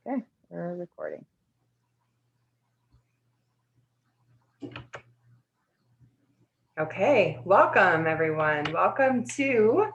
Okay, we're recording. Okay, welcome everyone. Welcome to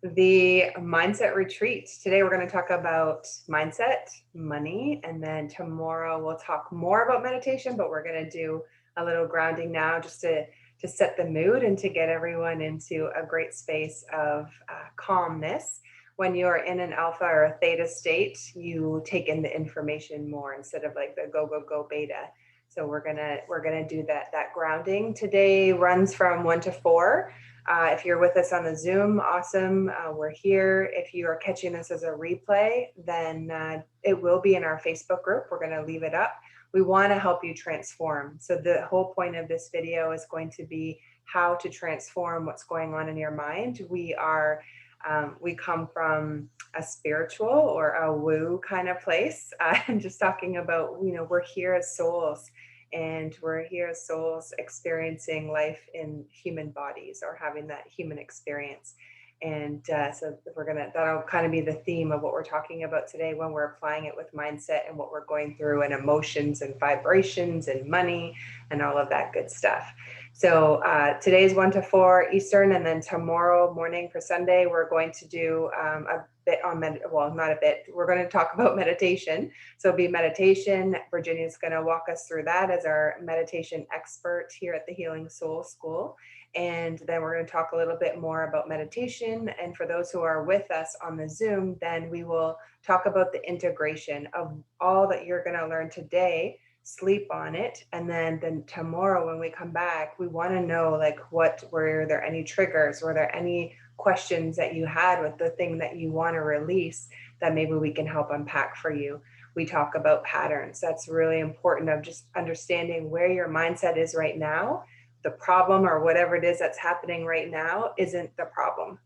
the Mindset Retreat. Today we're going to talk about mindset, money, and then tomorrow we'll talk more about meditation, but we're going to do a little grounding now just to set the mood and to get everyone into a great space of calmness. When you're in an alpha or a theta state, you take in the information more instead of like the go beta. So we're gonna do that grounding. Today runs from 1 to 4. If you're with us on the Zoom, awesome. We're here. If you are catching this as a replay, then it will be in our Facebook group. We're going to leave it up. We want to help you transform. So the whole point of this video is going to be how to transform what's going on in your mind. We come from a spiritual or a woo kind of place. I'm just talking about, we're here as souls. And we're here as souls experiencing life in human bodies or having that human experience. And so that'll kind of be the theme of what we're talking about today when we're applying it with mindset and what we're going through and emotions and vibrations and money and all of that good stuff. So today's 1 to 4 Eastern, and then tomorrow morning for Sunday, we're going to do a bit on not a bit. We're going to talk about meditation. So it'll be meditation. Virginia's going to walk us through that as our meditation expert here at the Healing Soul School. And then we're going to talk a little bit more about meditation. And for those who are with us on the Zoom, then we will talk about the integration of all that you're going to learn today. Sleep on it, and then tomorrow when we come back, we want to know, like, were there any triggers, were there any questions that you had with the thing that you want to release that maybe we can help unpack for you. We talk about patterns. That's really important, of just understanding where your mindset is right now. The problem or whatever it is that's happening right now isn't the problem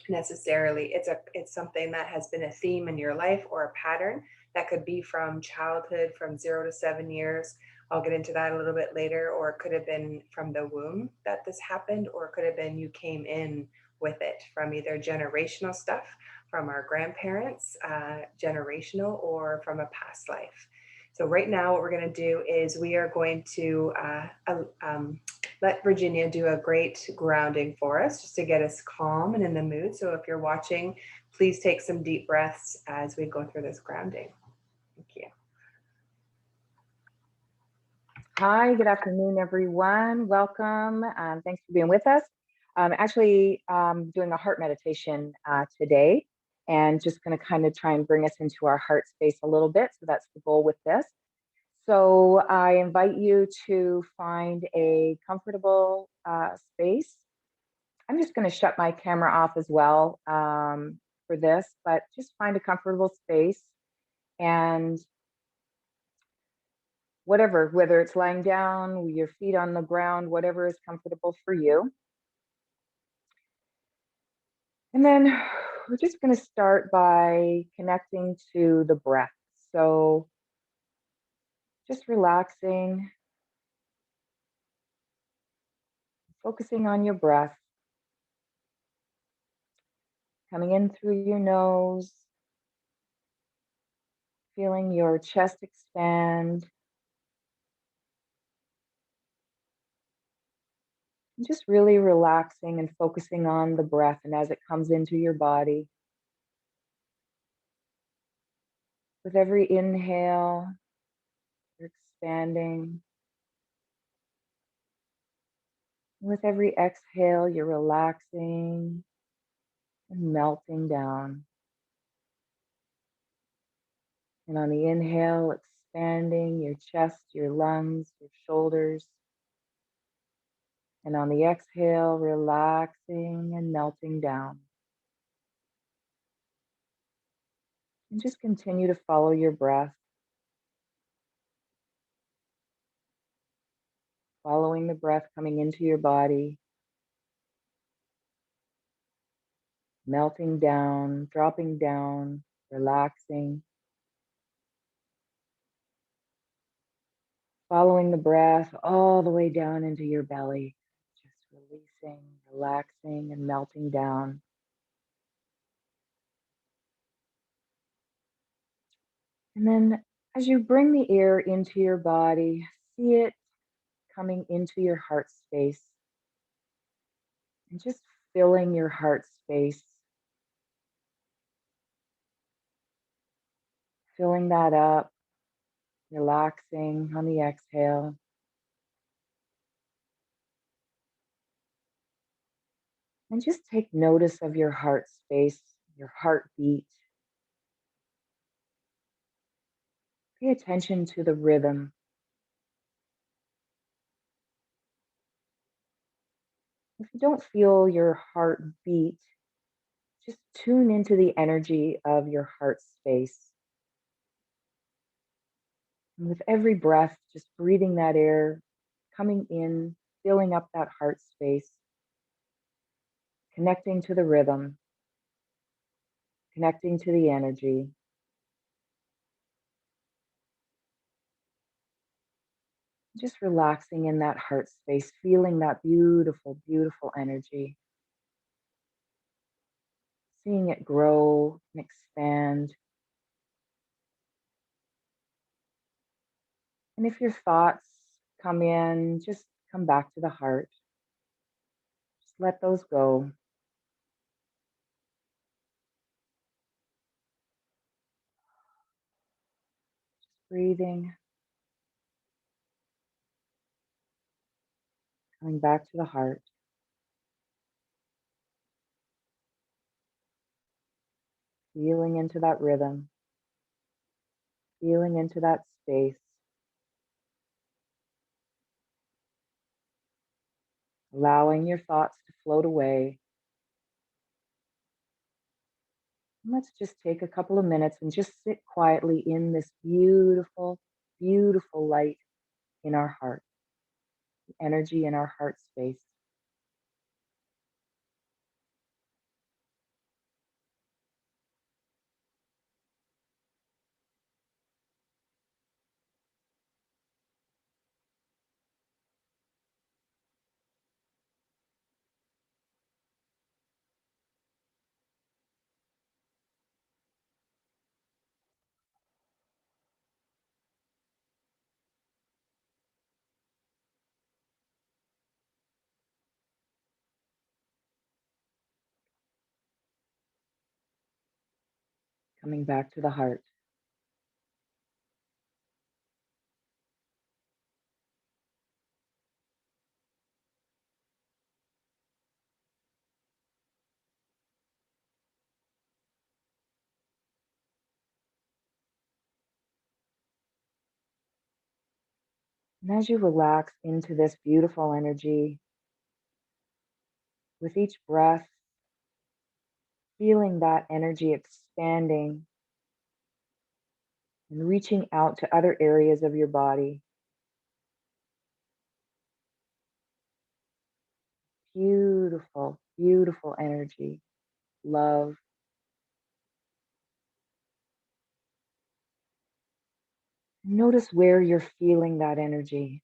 necessarily. It's something that has been a theme in your life or a pattern that could be from childhood, from 0 to 7 years. I'll get into that a little bit later. Or it could have been from the womb that this happened, or it could have been you came in with it from either generational stuff from our grandparents, generational, or from a past life. So right now what we're going to do is we are going to let Virginia do a great grounding for us, just to get us calm and in the mood. So if you're watching, please take some deep breaths as we go through this grounding. Thank you. Hi, good afternoon, everyone. Welcome. Thanks for being with us. I'm actually doing a heart meditation today, and just going to kind of try and bring us into our heart space a little bit. So that's the goal with this. So I invite you to find a comfortable space. I'm just going to shut my camera off as well for this, but just find a comfortable space, and whether it's lying down with your feet on the ground, whatever is comfortable for you. And then we're just going to start by connecting to the breath. So just relaxing, focusing on your breath, coming in through your nose, feeling your chest expand. And just really relaxing and focusing on the breath and as it comes into your body. With every inhale, you're expanding. With every exhale, you're relaxing and melting down. And on the inhale, expanding your chest, your lungs, your shoulders. And on the exhale, relaxing and melting down. And just continue to follow your breath. Following the breath coming into your body. Melting down, dropping down, relaxing. Following the breath all the way down into your belly. Just releasing, relaxing, and melting down. And then as you bring the air into your body, see it coming into your heart space and just filling your heart space, filling that up, relaxing on the exhale. And just take notice of your heart space, your heartbeat. Pay attention to the rhythm. If you don't feel your heart beat, just tune into the energy of your heart space. And with every breath, just breathing that air coming in, filling up that heart space, connecting to the rhythm, connecting to the energy, just relaxing in that heart space, feeling that beautiful, beautiful energy, seeing it grow and expand. And if your thoughts come in, just come back to the heart. Just let those go. Breathing, coming back to the heart, feeling into that rhythm, feeling into that space, allowing your thoughts to float away. And let's just take a couple of minutes and just sit quietly in this beautiful, beautiful light in our heart, the energy in our heart space. Coming back to the heart. And as you relax into this beautiful energy, with each breath, feeling that energy expanding and reaching out to other areas of your body. Beautiful, beautiful energy, love. Notice where you're feeling that energy.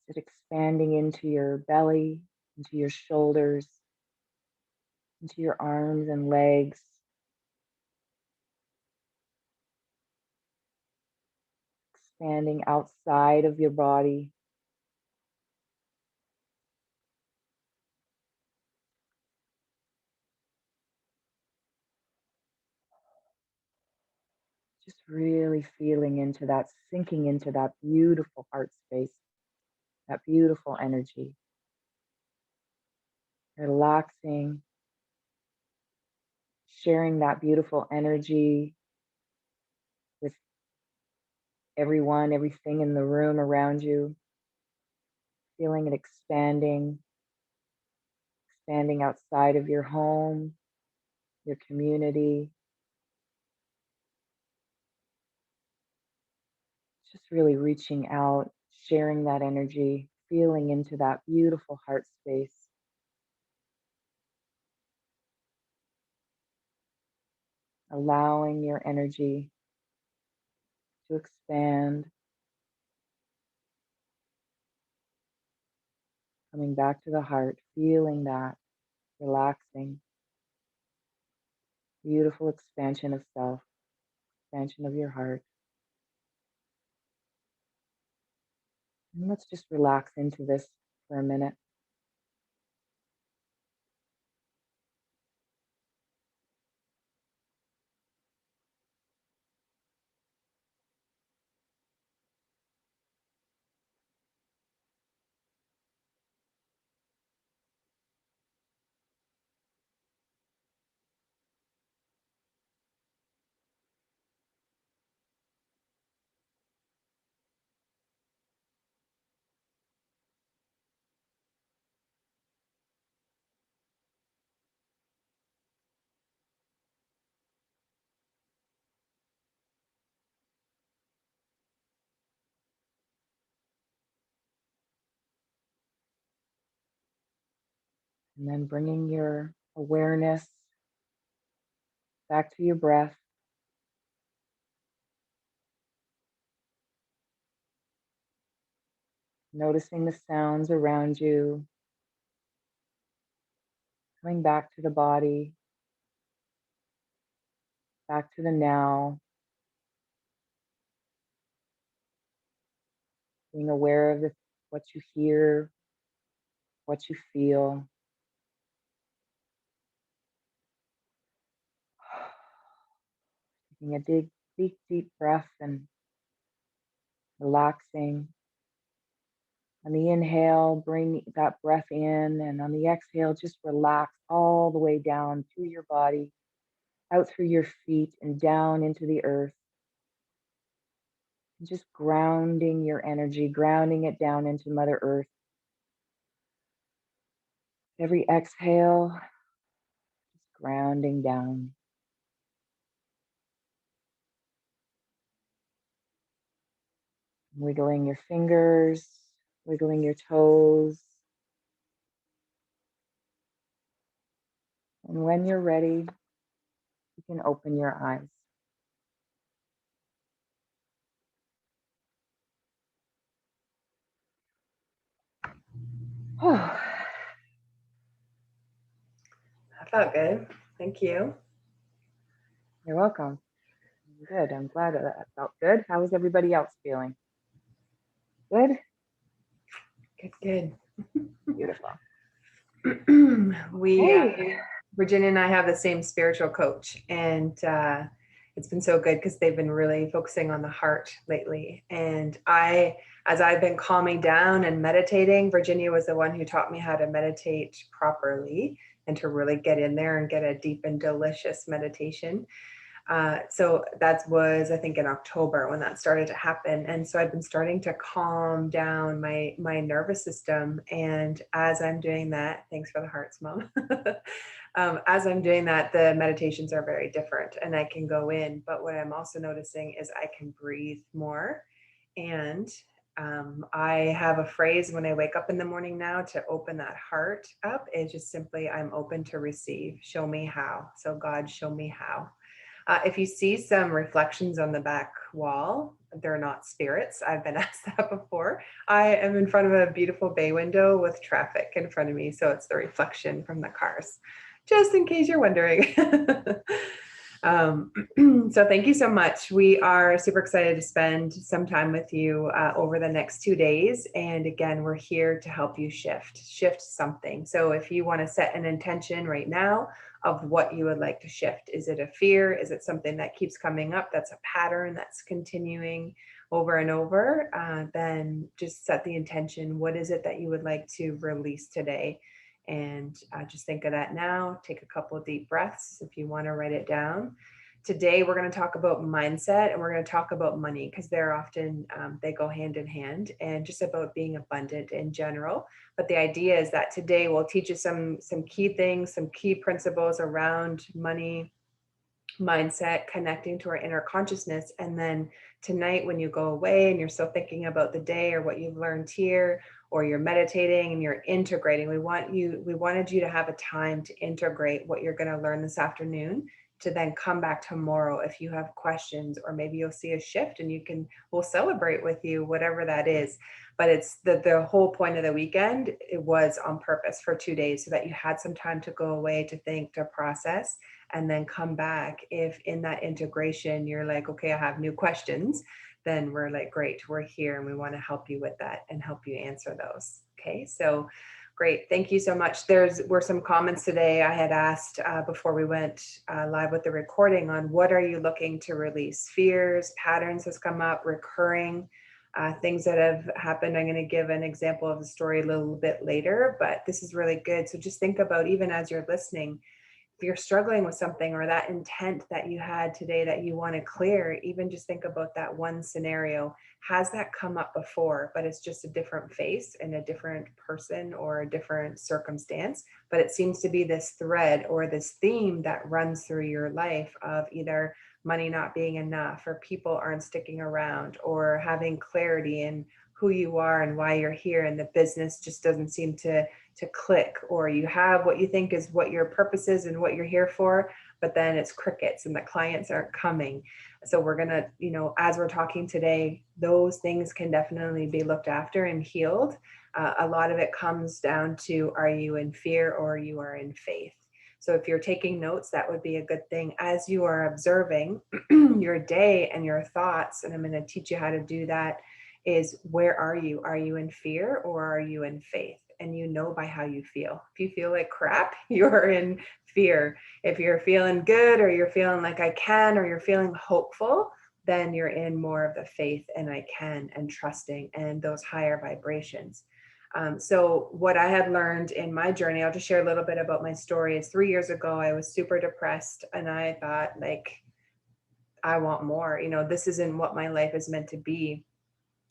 Is it expanding into your belly, into your shoulders, into your arms and legs, expanding outside of your body? Just really feeling into that, sinking into that beautiful heart space, that beautiful energy. Relaxing, sharing that beautiful energy with everyone, everything in the room around you, feeling it expanding, expanding outside of your home, your community, just really reaching out, sharing that energy, feeling into that beautiful heart space, allowing your energy to expand, coming back to the heart, feeling that, relaxing, beautiful expansion of self. expansion of your heart. And let's just relax into this for a minute. And then bringing your awareness back to your breath. Noticing the sounds around you. Coming back to the body. Back to the now. Being aware of what you hear, what you feel. Taking a deep breath and relaxing. On the inhale, bring that breath in, and on the exhale, just relax all the way down through your body, out through your feet, and down into the earth. And just grounding your energy, grounding it down into Mother Earth. Every exhale, just grounding down. Wiggling your fingers, wiggling your toes. And when you're ready, you can open your eyes. That felt good. Thank you. You're welcome. Good. I'm glad that felt good. How is everybody else feeling? Good? Good. Beautiful. Virginia and I have the same spiritual coach, and it's been so good because they've been really focusing on the heart lately. And as I've been calming down and meditating, Virginia was the one who taught me how to meditate properly and to really get in there and get a deep and delicious meditation. So that was, I think, in October when that started to happen. And so I've been starting to calm down my nervous system. And as I'm doing that, thanks for the hearts, Mom. As I'm doing that, the meditations are very different and I can go in. But what I'm also noticing is I can breathe more. And I have a phrase when I wake up in the morning now to open that heart up. It's just simply, I'm open to receive. Show me how. So God, show me how. If you see some reflections on the back wall, they're not spirits. I've been asked that before. I am in front of a beautiful bay window with traffic in front of me, so it's the reflection from the cars, just in case you're wondering. So thank you so much. We are super excited to spend some time with you over the next 2 days. And again, we're here to help you shift something. So if you want to set an intention right now of what you would like to shift, is it a fear? Is it something that keeps coming up? That's a pattern that's continuing over and over. Then just set the intention. What is it that you would like to release today? And just think of that now. Take a couple of deep breaths if you want to write it down. Today, we're going to talk about mindset and we're going to talk about money because they're often, they go hand in hand, and just about being abundant in general. But the idea is that today we'll teach you some key things, some key principles around money, mindset, connecting to our inner consciousness. And then tonight, when you go away and you're still thinking about the day or what you've learned here, or you're meditating and you're integrating, we wanted you to have a time to integrate what you're going to learn this afternoon, to then come back tomorrow if you have questions, or maybe you'll see a shift and we'll celebrate with you, whatever that is. But it's the whole point of the weekend, it was on purpose for 2 days so that you had some time to go away, to think, to process. and then come back. If in that integration you're like, okay, I have new questions, then we're like, great, we're here and we want to help you with that and help you answer those. Okay, so great. Thank you so much. Were some comments today I had asked before we went live with the recording on what are you looking to release? Fears, patterns has come up, recurring things that have happened. I'm going to give an example of the story a little bit later, but this is really good. So just think about, even as you're listening, if you're struggling with something or that intent that you had today that you want to clear, even just think about that one scenario. Has that come up before, but it's just a different face and a different person or a different circumstance? But it seems to be this thread or this theme that runs through your life of either money not being enough, or people aren't sticking around, or having clarity in who you are and why you're here, and the business just doesn't seem to click, or you have what you think is what your purpose is and what you're here for, but then it's crickets and the clients aren't coming. So we're going to, as we're talking today, those things can definitely be looked after and healed. A lot of it comes down to, are you in fear or you are in faith? So if you're taking notes, that would be a good thing as you are observing your day and your thoughts. And I'm going to teach you how to do that. Is, where are you? Are you in fear or are you in faith? And you know by how you feel. If you feel like crap, you're in fear. If you're feeling good, or you're feeling like I can, or you're feeling hopeful, then you're in more of the faith and I can and trusting and those higher vibrations. So what I had learned in my journey, I'll just share a little bit about my story, is 3 years ago, I was super depressed and I thought, like, I want more, this isn't what my life is meant to be.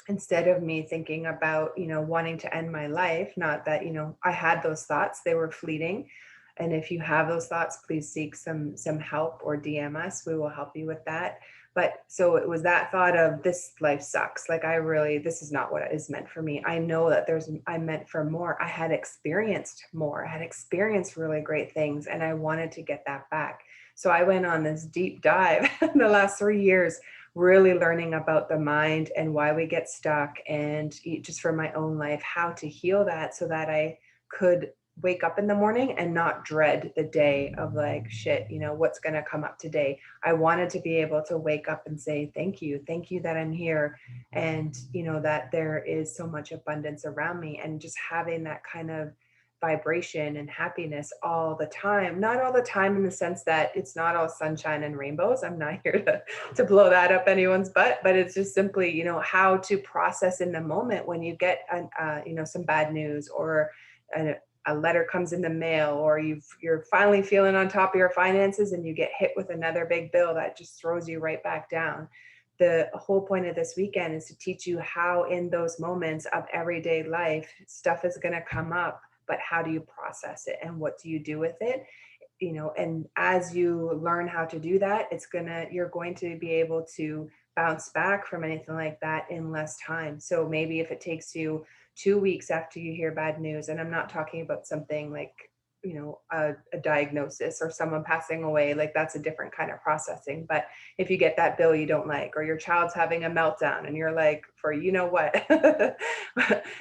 Instead of me thinking about, wanting to end my life, not that, I had those thoughts, they were fleeting. And if you have those thoughts, please seek some help or DM us. We will help you with that. But so it was that thought of, this life sucks. Like, this is not what is meant for me. I know that I'm meant for more. I had experienced more. I had experienced really great things and I wanted to get that back. So I went on this deep dive in the last 3 years, really learning about the mind and why we get stuck, and just for my own life, how to heal that so that I could wake up in the morning and not dread the day of like, shit, what's going to come up today. I wanted to be able to wake up and say, thank you that I'm here. And, that there is so much abundance around me, and just having that kind of vibration and happiness all the time. Not all the time in the sense that it's not all sunshine and rainbows. I'm not here to blow that up anyone's butt, but it's just simply, how to process in the moment when you get, some bad news, or a letter comes in the mail, or you're finally feeling on top of your finances and you get hit with another big bill that just throws you right back down. The whole point of this weekend is to teach you how, in those moments of everyday life, stuff is going to come up, but how do you process it and what do you do with it? And as you learn how to do that, you're going to be able to bounce back from anything like that in less time. So maybe if it takes you 2 weeks after you hear bad news, and I'm not talking about something like, a diagnosis or someone passing away, like that's a different kind of processing. But if you get that bill you don't like, or your child's having a meltdown and you're like, for what,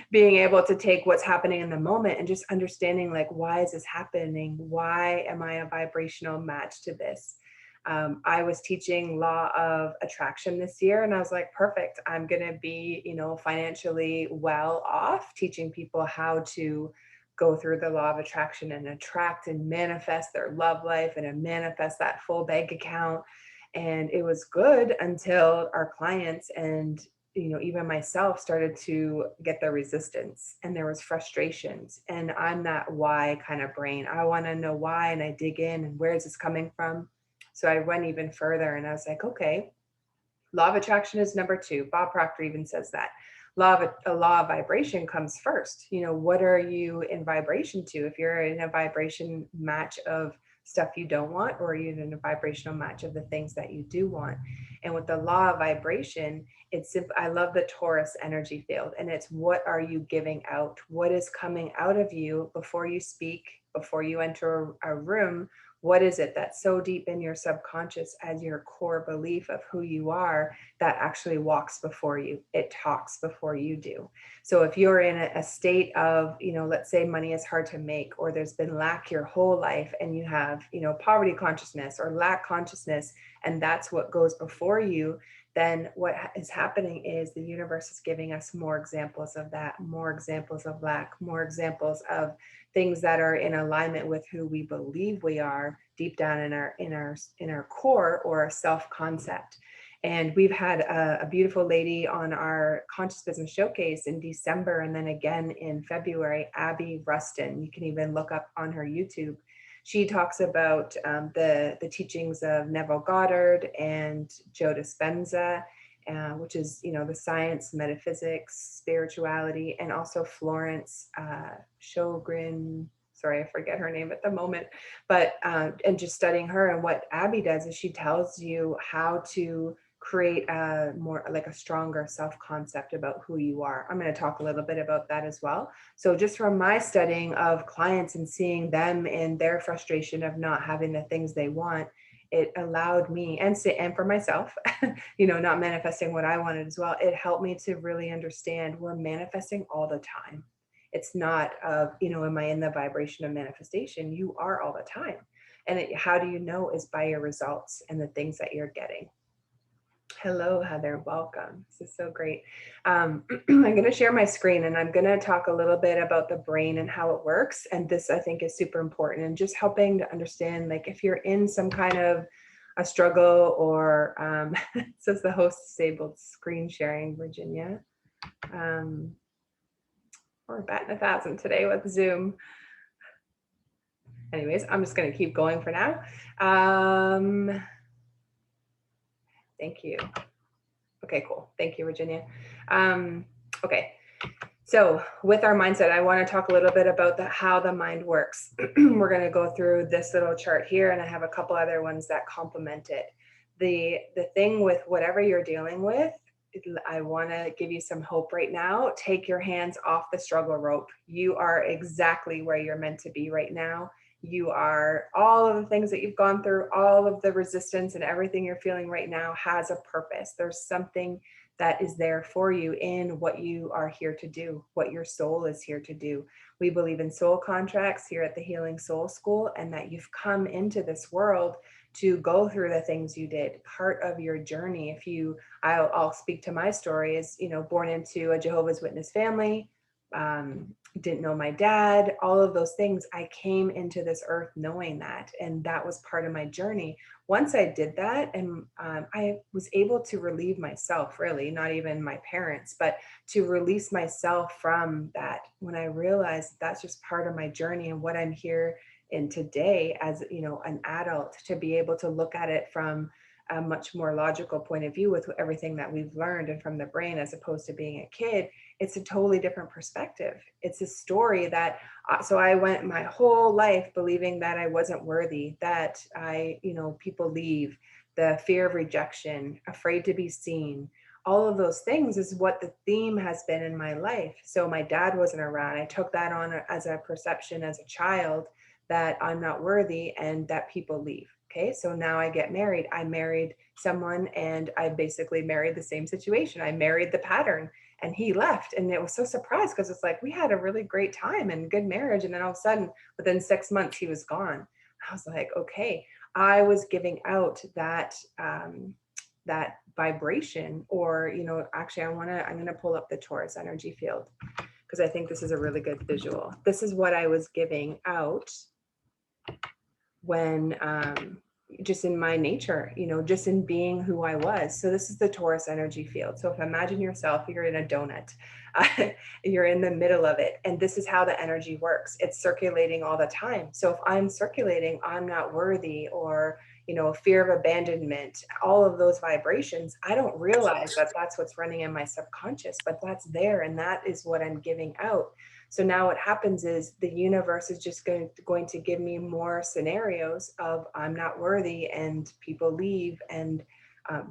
being able to take what's happening in the moment and just understanding, like, why is this happening? Why am I a vibrational match to this? I was teaching law of attraction this year, and I was like, perfect, I'm going to be, financially well off, teaching people how to go through the law of attraction and attract and manifest their love life and manifest that full bank account. And it was good until our clients and, even myself started to get the resistance, and there was frustrations. And I'm that why kind of brain. I want to know why, and I dig in, and where is this coming from? So I went even further and I was like, okay, law of attraction is number 2. Bob Proctor even says that. Law of vibration comes first. What are you in vibration to? If you're in a vibration match of stuff you don't want, or you're in a vibrational match of the things that you do want. And with the law of vibration, it's simple. I love the Taurus energy field, and it's, what are you giving out? What is coming out of you before you speak, before you enter a room? What is it that's so deep in your subconscious as your core belief of who you are that actually walks before you? It talks before you do. So if you're in a state of, let's say money is hard to make, or there's been lack your whole life, and you have, poverty consciousness or lack consciousness, and that's what goes before you, then what is happening is the universe is giving us more examples of that, more examples of lack, more examples of things that are in alignment with who we believe we are deep down in our core, or our self-concept. And we've had a beautiful lady on our Conscious Business Showcase in December, and then again in February, Abby Rustin. You can even look up on her YouTube. She talks about the teachings of Neville Goddard and Joe Dispenza, which is, the science, metaphysics, spirituality, and also Florence Sjogren. Sorry, I forget her name at the moment, but and just studying her. And what Abby does is she tells you how to create a more like a stronger self-concept about who you are. I'm going to talk a little bit about that as well. So just from my studying of clients and seeing them in their frustration of not having the things they want, it allowed me, and for myself, not manifesting what I wanted as well. It helped me to really understand we're manifesting all the time. It's not am I in the vibration of manifestation? You are all the time. And how do you know is by your results and the things that you're getting. Hello, Heather. Welcome. This is so great. I'm going to share my screen, and I'm going to talk a little bit about the brain and how it works. And this, I think, is super important, and just helping to understand, like, if you're in some kind of a struggle, or it says the host disabled screen sharing, Virginia. We're batting 1,000 today with Zoom. Anyways, I'm just going to keep going for now. Thank you. Okay, cool. Thank you, Virginia. Okay, so with our mindset, I want to talk a little bit about how the mind works. We're going to go through this little chart here, and I have a couple other ones that complement it. The thing with whatever you're dealing with, I want to give you some hope right now. Take your hands off the struggle rope. You are exactly where you're meant to be right now. You are, all of the things that you've gone through, all of the resistance and everything you're feeling right now has a purpose. There's something that is there for you in what you are here to do, what your soul is here to do. We believe in soul contracts here at the Healing Soul School, and that you've come into this world to go through the things you did, part of your journey. I'll speak to my story, is, born into a Jehovah's Witness family, didn't know my dad, all of those things. I came into this earth knowing that, and that was part of my journey. Once I did that, and I was able to relieve myself, really, not even my parents, but to release myself from that, when I realized that's just part of my journey and what I'm here in today as, an adult, to be able to look at it from a much more logical point of view with everything that we've learned and from the brain, as opposed to being a kid. It's a totally different perspective. It's a story that, so I went my whole life believing that I wasn't worthy, that people leave, the fear of rejection, afraid to be seen. All of those things is what the theme has been in my life. So my dad wasn't around. I took that on as a perception as a child, that I'm not worthy and that people leave. Okay, so now I get married. I married someone, and I basically married the same situation. I married the pattern, and he left. And it was so surprised, because it's like, we had a really great time and good marriage. And then all of a sudden, within 6 months, he was gone. I was like, okay, I was giving out that, that vibration, or, actually I'm going to pull up the Taurus energy field, because I think this is a really good visual. This is what I was giving out when, just in my nature, just in being who I was. So this is the Taurus energy field. So if imagine yourself, you're in a donut, you're in the middle of it, and this is how the energy works. It's circulating all the time. So if I'm circulating, I'm not worthy, or, fear of abandonment, all of those vibrations, I don't realize that that's what's running in my subconscious, but that's there, and that is what I'm giving out. So now what happens is the universe is just going to give me more scenarios of I'm not worthy, and people leave, and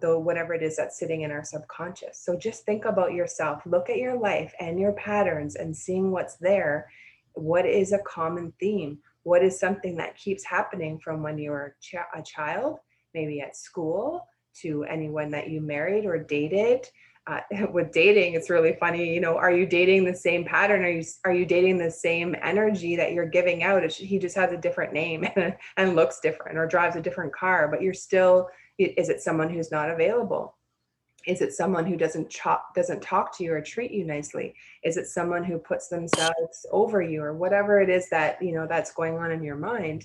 though whatever it is that's sitting in our subconscious. So just think about yourself, look at your life and your patterns, and seeing what's there. What is a common theme? What is something that keeps happening from when you were a child, maybe at school, to anyone that you married or dated? With dating, it's really funny. Are you dating the same pattern? Are you dating the same energy that you're giving out? He just has a different name and looks different or drives a different car, but you're still. Is it someone who's not available? Is it someone who doesn't talk to you or treat you nicely? Is it someone who puts themselves over you, or whatever it is that that's going on in your mind?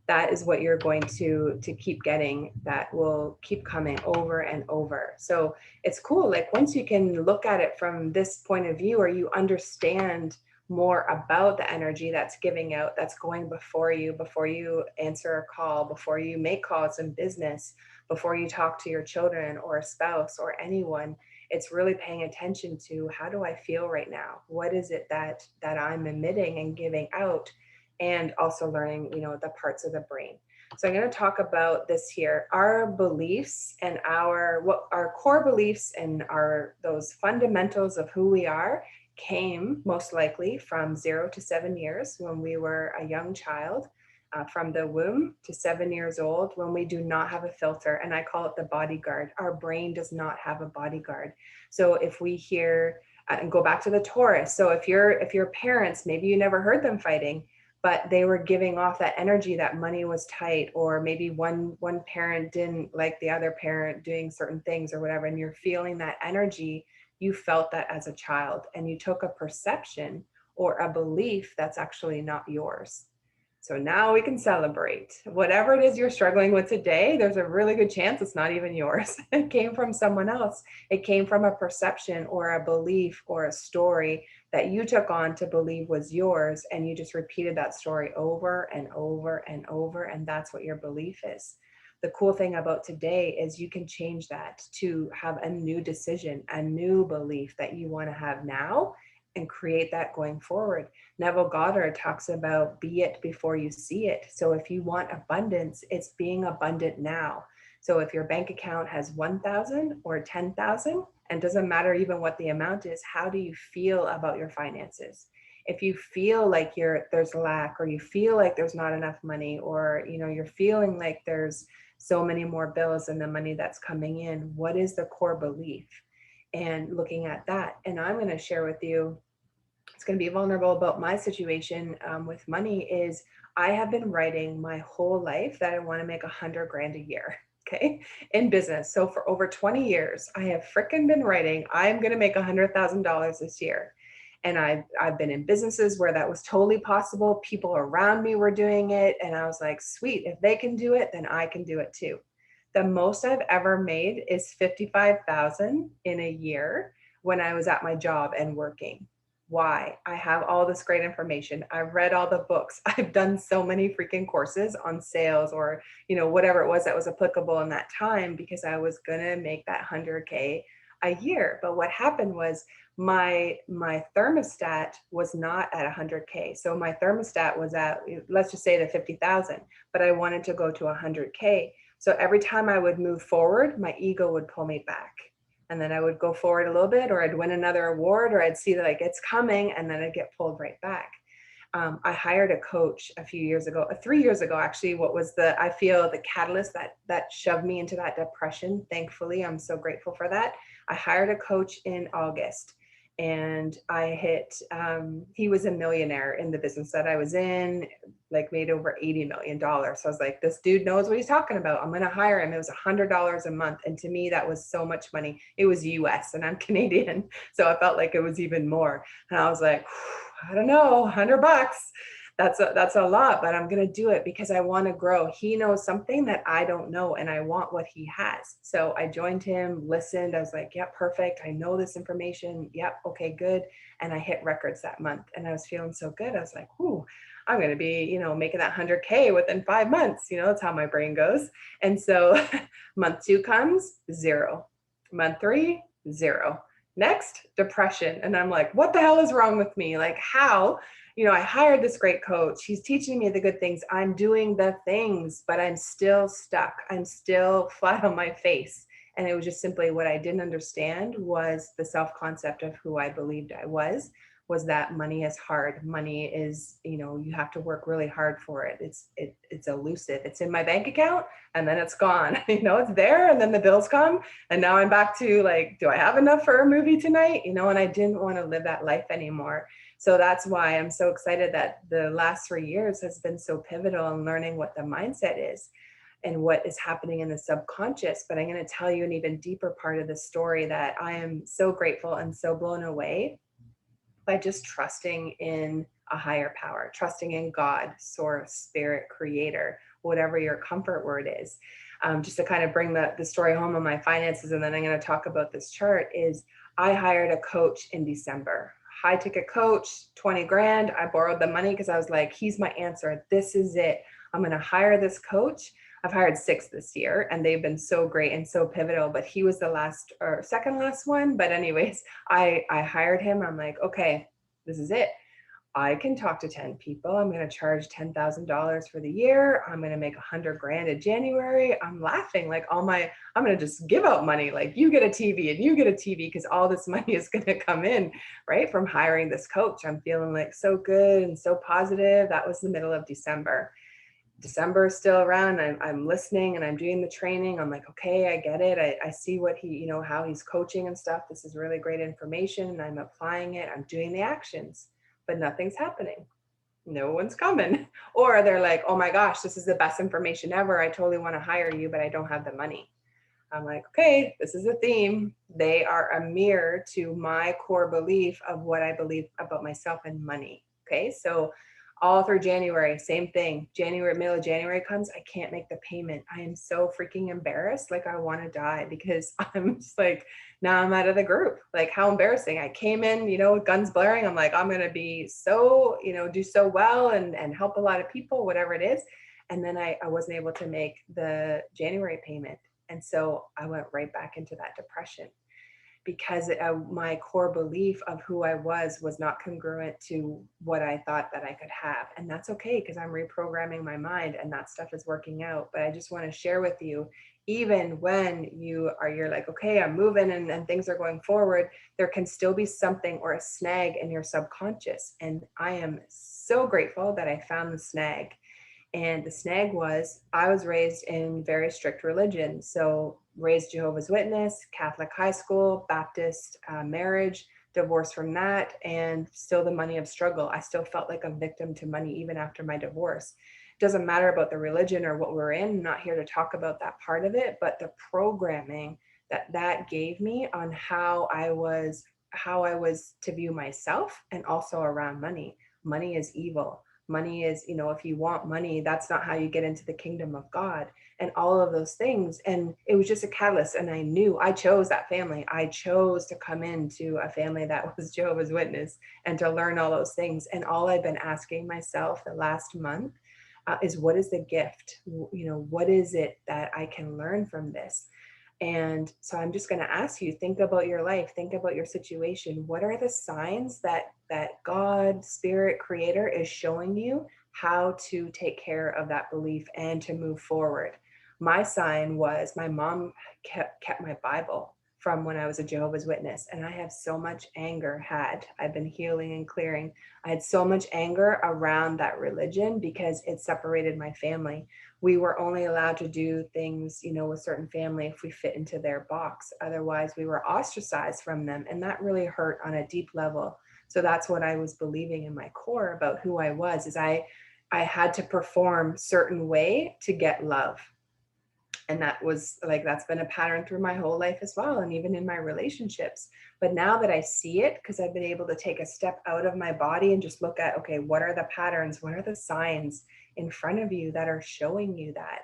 That is what you're going to keep getting. That will keep coming over and over. So it's cool. Like, once you can look at it from this point of view, or you understand more about the energy that's giving out, that's going before you answer a call, before you make calls in business, before you talk to your children or a spouse or anyone, it's really paying attention to, how do I feel right now? What is it that I'm emitting and giving out? And also learning, the parts of the brain. So I'm going to talk about this here. Our beliefs and our core beliefs and those fundamentals of who we are came most likely from 0 to 7 years, when we were a young child, from the womb to 7 years old, when we do not have a filter. And I call it the bodyguard. Our brain does not have a bodyguard. So if we hear, and go back to the Taurus. So if your parents, maybe you never heard them fighting, but they were giving off that energy that money was tight, or maybe one parent didn't like the other parent doing certain things or whatever, and you're feeling that energy, you felt that as a child, and you took a perception or a belief that's actually not yours. So now we can celebrate. Whatever it is you're struggling with today, there's a really good chance it's not even yours. It came from someone else. It came from a perception or a belief or a story that you took on to believe was yours, and you just repeated that story over and over and over, and that's what your belief is. The cool thing about today is you can change that to have a new decision, a new belief that you want to have now, and create that going forward. Neville Goddard talks about be it before you see it. So if you want abundance, it's being abundant now. So if your bank account has 1,000 or 10,000, and doesn't matter even what the amount is, how do you feel about your finances? If you feel like there's lack, or you feel like there's not enough money, or you're feeling like there's so many more bills than the money that's coming in, what is the core belief? And looking at that. And I'm going to share with you, it's going to be vulnerable about my situation with money, is I have been writing my whole life that I want to make 100 grand a year. Okay. In business. So for over 20 years, I have freaking been writing, I'm going to make $100,000 this year. And I've been in businesses where that was totally possible. People around me were doing it. And I was like, sweet, if they can do it, then I can do it too. The most I've ever made is 55,000 in a year when I was at my job and working. Why? I have all this great information. I've read all the books. I've done so many freaking courses on sales, or, whatever it was that was applicable in that time, because I was going to make that 100K a year. But what happened was my thermostat was not at 100K. So my thermostat was at, let's just say, the 50,000, but I wanted to go to 100K. So every time I would move forward, my ego would pull me back. And then I would go forward a little bit, or I'd win another award, or I'd see that it's coming, and then I'd get pulled right back. I hired a coach a few years ago, 3 years ago, actually. What was I feel the catalyst that shoved me into that depression? Thankfully, I'm so grateful for that. I hired a coach in August, and he was a millionaire in the business that I was in, like made over $80 million. So I was like, this dude knows what he's talking about. I'm going to hire him. It was $100 a month. And to me, that was so much money. It was US and I'm Canadian. So I felt like it was even more. And I was like, I don't know, $100. That's a lot, but I'm going to do it because I want to grow. He knows something that I don't know, and I want what he has. So I joined him, listened. I was like, yep, perfect. I know this information. Yep. Okay, good. And I hit records that month, and I was feeling so good. I was like, whoo, I'm going to be, making that 100K within 5 months. That's how my brain goes. And so month 2 comes, 0. Month 3, 0. Next, depression. And I'm like, what the hell is wrong with me? Like, how? I hired this great coach. He's teaching me the good things. I'm doing the things, but I'm still stuck. I'm still flat on my face. And it was just simply what I didn't understand was the self-concept of who I believed I was was that money is hard. Money is, you have to work really hard for it. It's elusive. It's in my bank account and then it's gone. It's there and then the bills come and now I'm back to like, do I have enough for a movie tonight? And I didn't want to live that life anymore. So that's why I'm so excited that the last 3 years has been so pivotal in learning what the mindset is and what is happening in the subconscious. But I'm going to tell you an even deeper part of the story that I am so grateful and so blown away by just trusting in a higher power, trusting in God, source, spirit, creator, whatever your comfort word is. Just to kind of bring the story home on my finances, and then I'm going to talk about this chart, is I hired a coach in December. High ticket coach, 20 grand. I borrowed the money because I was like, he's my answer. This is it. I'm going to hire this coach. I've hired 6 this year and they've been so great and so pivotal, but he was the last or second last one. But anyways, I hired him. I'm like, okay, this is it. I can talk to 10 people. I'm going to charge $10,000 for the year. I'm going to make 100 grand in January. I'm laughing like I'm going to just give out money. Like you get a TV and you get a TV because all this money is going to come in, right? From hiring this coach. I'm feeling like so good and so positive. That was the middle of December. December is still around. I'm listening and I'm doing the training. I'm like, okay, I get it. I see what he, how he's coaching and stuff. This is really great information and I'm applying it. I'm doing the actions, but nothing's happening. No one's coming. Or they're like, oh my gosh, this is the best information ever. I totally want to hire you, but I don't have the money. I'm like, okay, this is a theme. They are a mirror to my core belief of what I believe about myself and money. Okay, so all through January, same thing. Middle of January comes, I can't make the payment. I am so freaking embarrassed. Like I want to die because I'm just like, now I'm out of the group. Like how embarrassing. I came in, with guns blaring. I'm like, I'm going to be so, do so well and help a lot of people, whatever it is. And then I wasn't able to make the January payment. And so I went right back into that depression because my core belief of who I was not congruent to what I thought that I could have. And that's okay because I'm reprogramming my mind and that stuff is working out. But I just want to share with you, even when you're like, okay, I'm moving and things are going forward, there can still be something or a snag in your subconscious. And I am so grateful that I found the snag. And the snag was I was raised in very strict religion. So raised Jehovah's Witness, Catholic high school, Baptist marriage, divorced from that, and still the money of struggle. I still felt like a victim to money even after my divorce. It doesn't matter about the religion or what we're in. I'm not here to talk about that part of it, but the programming that gave me on how I was to view myself and also around money. Money is evil. Money is, if you want money, that's not how you get into the kingdom of God and all of those things. And it was just a catalyst. And I knew I chose that family. I chose to come into a family that was Jehovah's Witness and to learn all those things. And all I've been asking myself the last month is what is the gift? What is it that I can learn from this? And so I'm just going to ask you, think about your life, think about your situation. What are the signs that God, spirit, creator is showing you how to take care of that belief and to move forward? My sign was my mom kept my Bible from when I was a Jehovah's Witness. And I have so much anger I've been healing and clearing. I had so much anger around that religion because it separated my family. We were only allowed to do things, with certain family if we fit into their box. Otherwise, we were ostracized from them. And that really hurt on a deep level. So that's what I was believing in my core about who I was, is I had to perform certain way to get love. And that's been a pattern through my whole life as well. And even in my relationships. But now that I see it, because I've been able to take a step out of my body and just look at, okay, what are the patterns? What are the signs in front of you that are showing you that?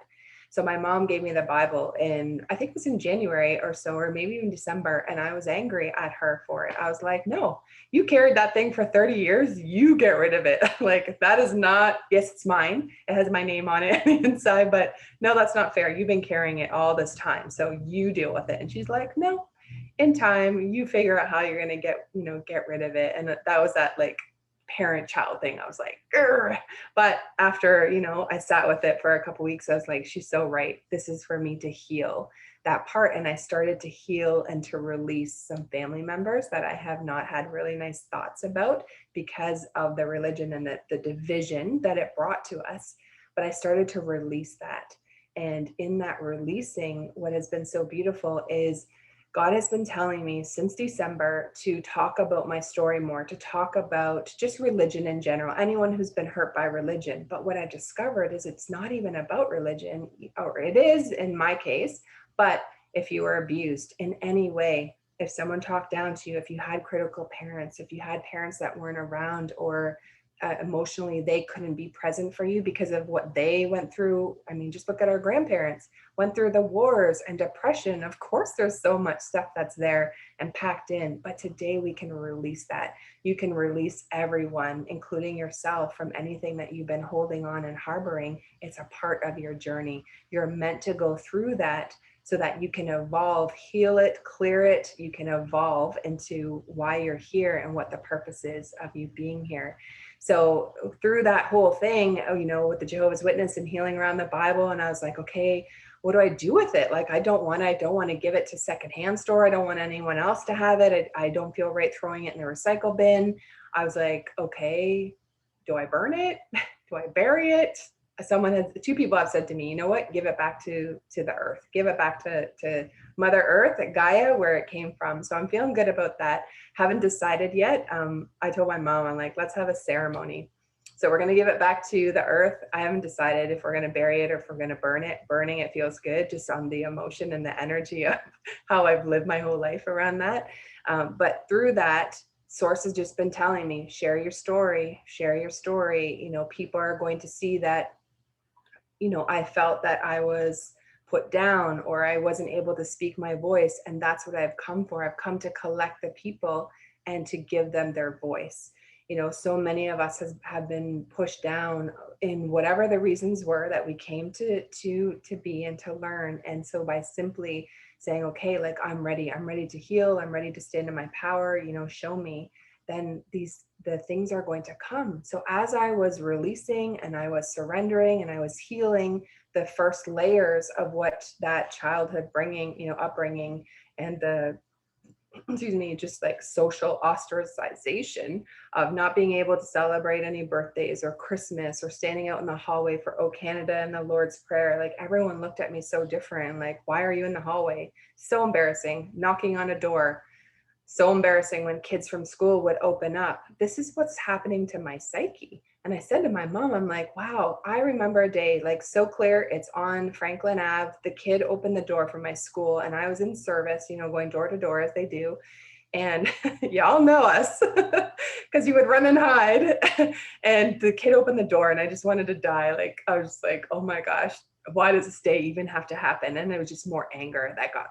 So my mom gave me the Bible I think it was in January or so, or maybe even December. And I was angry at her for it. I was like, no, you carried that thing for 30 years. You get rid of it. Like that is not, yes, it's mine. It has my name on it on the inside, but no, that's not fair. You've been carrying it all this time. So you deal with it. And she's like, no, in time, you figure out how you're going to get rid of it. And that was that like parent-child thing. I was like, grr. But after, I sat with it for a couple of weeks, I was like, she's so right. This is for me to heal. that part. And I started to heal and to release some family members that I have not had really nice thoughts about because of the religion and the division that it brought to us. But I started to release that. And in that releasing, what has been so beautiful is God has been telling me since December to talk about my story more, to talk about just religion in general, anyone who's been hurt by religion. But what I discovered is it's not even about religion, or it is in my case, but if you were abused in any way, if someone talked down to you, if you had critical parents, if you had parents that weren't around, or emotionally they couldn't be present for you because of what they went through. I mean, just look at our grandparents, went through the wars and depression. Of course, there's so much stuff that's there and packed in, but today we can release that. You can release everyone, including yourself, from anything that you've been holding on and harboring. It's a part of your journey. You're meant to go through that so that you can evolve, heal it, clear it. You can evolve into why you're here and what the purpose is of you being here. So through that whole thing, with the Jehovah's Witness and healing around the Bible, and I was like, okay, what do I do with it? Like, I don't want to give it to secondhand store. I don't want anyone else to have it. I don't feel right throwing it in the recycle bin. I was like, okay, do I burn it? Do I bury it? Two people have said to me, you know what, give it back to the earth, give it back to Mother Earth, at Gaia, where it came from. So I'm feeling good about that. Haven't decided yet. I told my mom, I'm like, let's have a ceremony. So we're going to give it back to the earth. I haven't decided if we're going to bury it or if we're going to burn it. Burning it feels good, just on the emotion and the energy of how I've lived my whole life around that. But through that, Source has just been telling me, share your story, share your story. People are going to see that I felt that I was put down, or I wasn't able to speak my voice. And that's what I've come for. I've come to collect the people and to give them their voice. So many of us have been pushed down in whatever the reasons were that we came to be and to learn. And so by simply saying, okay, like, I'm ready to heal, I'm ready to stand in my power, show me, then the things are going to come. So as I was releasing and I was surrendering and I was healing the first layers of what that childhood upbringing and the just like social ostracization of not being able to celebrate any birthdays or Christmas, or standing out in the hallway for O Canada and the Lord's Prayer. Like, everyone looked at me so different. Like, why are you in the hallway? So embarrassing. Knocking on a door. So embarrassing when kids from school would open up. This is what's happening to my psyche. And I said to my mom, I'm like, wow, I remember a day, like, so clear. It's on Franklin Ave. The kid opened the door from my school and I was in service, going door to door as they do. And y'all know us because you would run and hide. And the kid opened the door and I just wanted to die. Like, I was just like, oh my gosh, why does this day even have to happen? And it was just more anger that got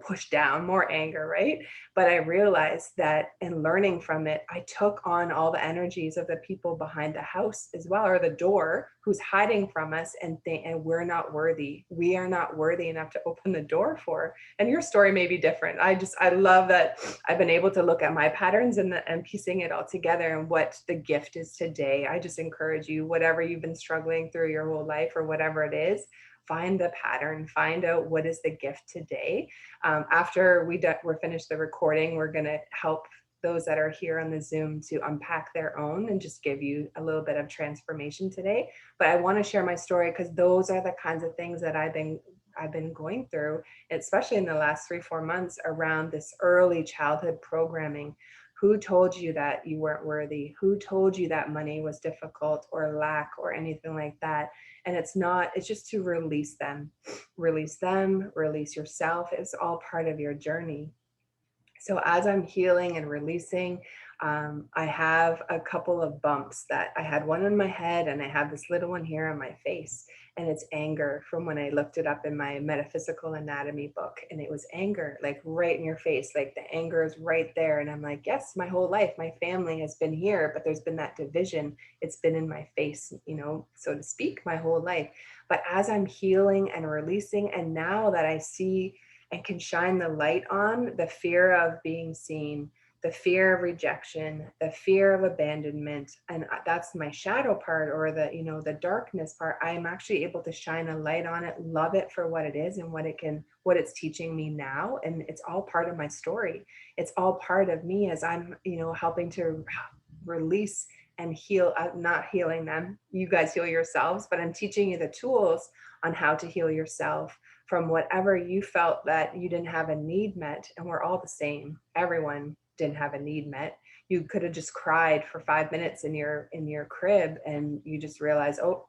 pushed down, more anger, right? But I realized that in learning from it, I took on all the energies of the people behind the house as well, or the door, who's hiding from us, and we're not worthy. We are not worthy enough to open the door for. And your story may be different. I love that I've been able to look at my patterns and piecing it all together and what the gift is today. I just encourage you, whatever you've been struggling through your whole life or whatever it is, find the pattern, find out what is the gift today. After we're finished the recording, we're going to help those that are here on the Zoom to unpack their own and just give you a little bit of transformation today. But I want to share my story because those are the kinds of things that I've been going through, especially in the last 3-4 months, around this early childhood programming. Who told you that you weren't worthy? Who told you that money was difficult or lack or anything like that? And it's just to release them, release yourself. It's all part of your journey. So as I'm healing and releasing, I have a couple of bumps. That I had one on my head and I have this little one here on my face, and it's anger from when I looked it up in my metaphysical anatomy book. And it was anger, like right in your face, like the anger is right there. And I'm like, yes, my whole life, my family has been here, but there's been that division. It's been in my face, so to speak, my whole life. But as I'm healing and releasing, and now that I see and can shine the light on the fear of being seen, the fear of rejection, the fear of abandonment, and that's my shadow part, or the, the darkness part. I am actually able to shine a light on it, love it for what it is and what it's teaching me now. And it's all part of my story. It's all part of me as I'm, helping to release and heal, not healing them. You guys heal yourselves, but I'm teaching you the tools on how to heal yourself from whatever you felt that you didn't have a need met. And we're all the same. Everyone didn't have a need met. You could have just cried for 5 minutes in your crib, and you just realize, oh,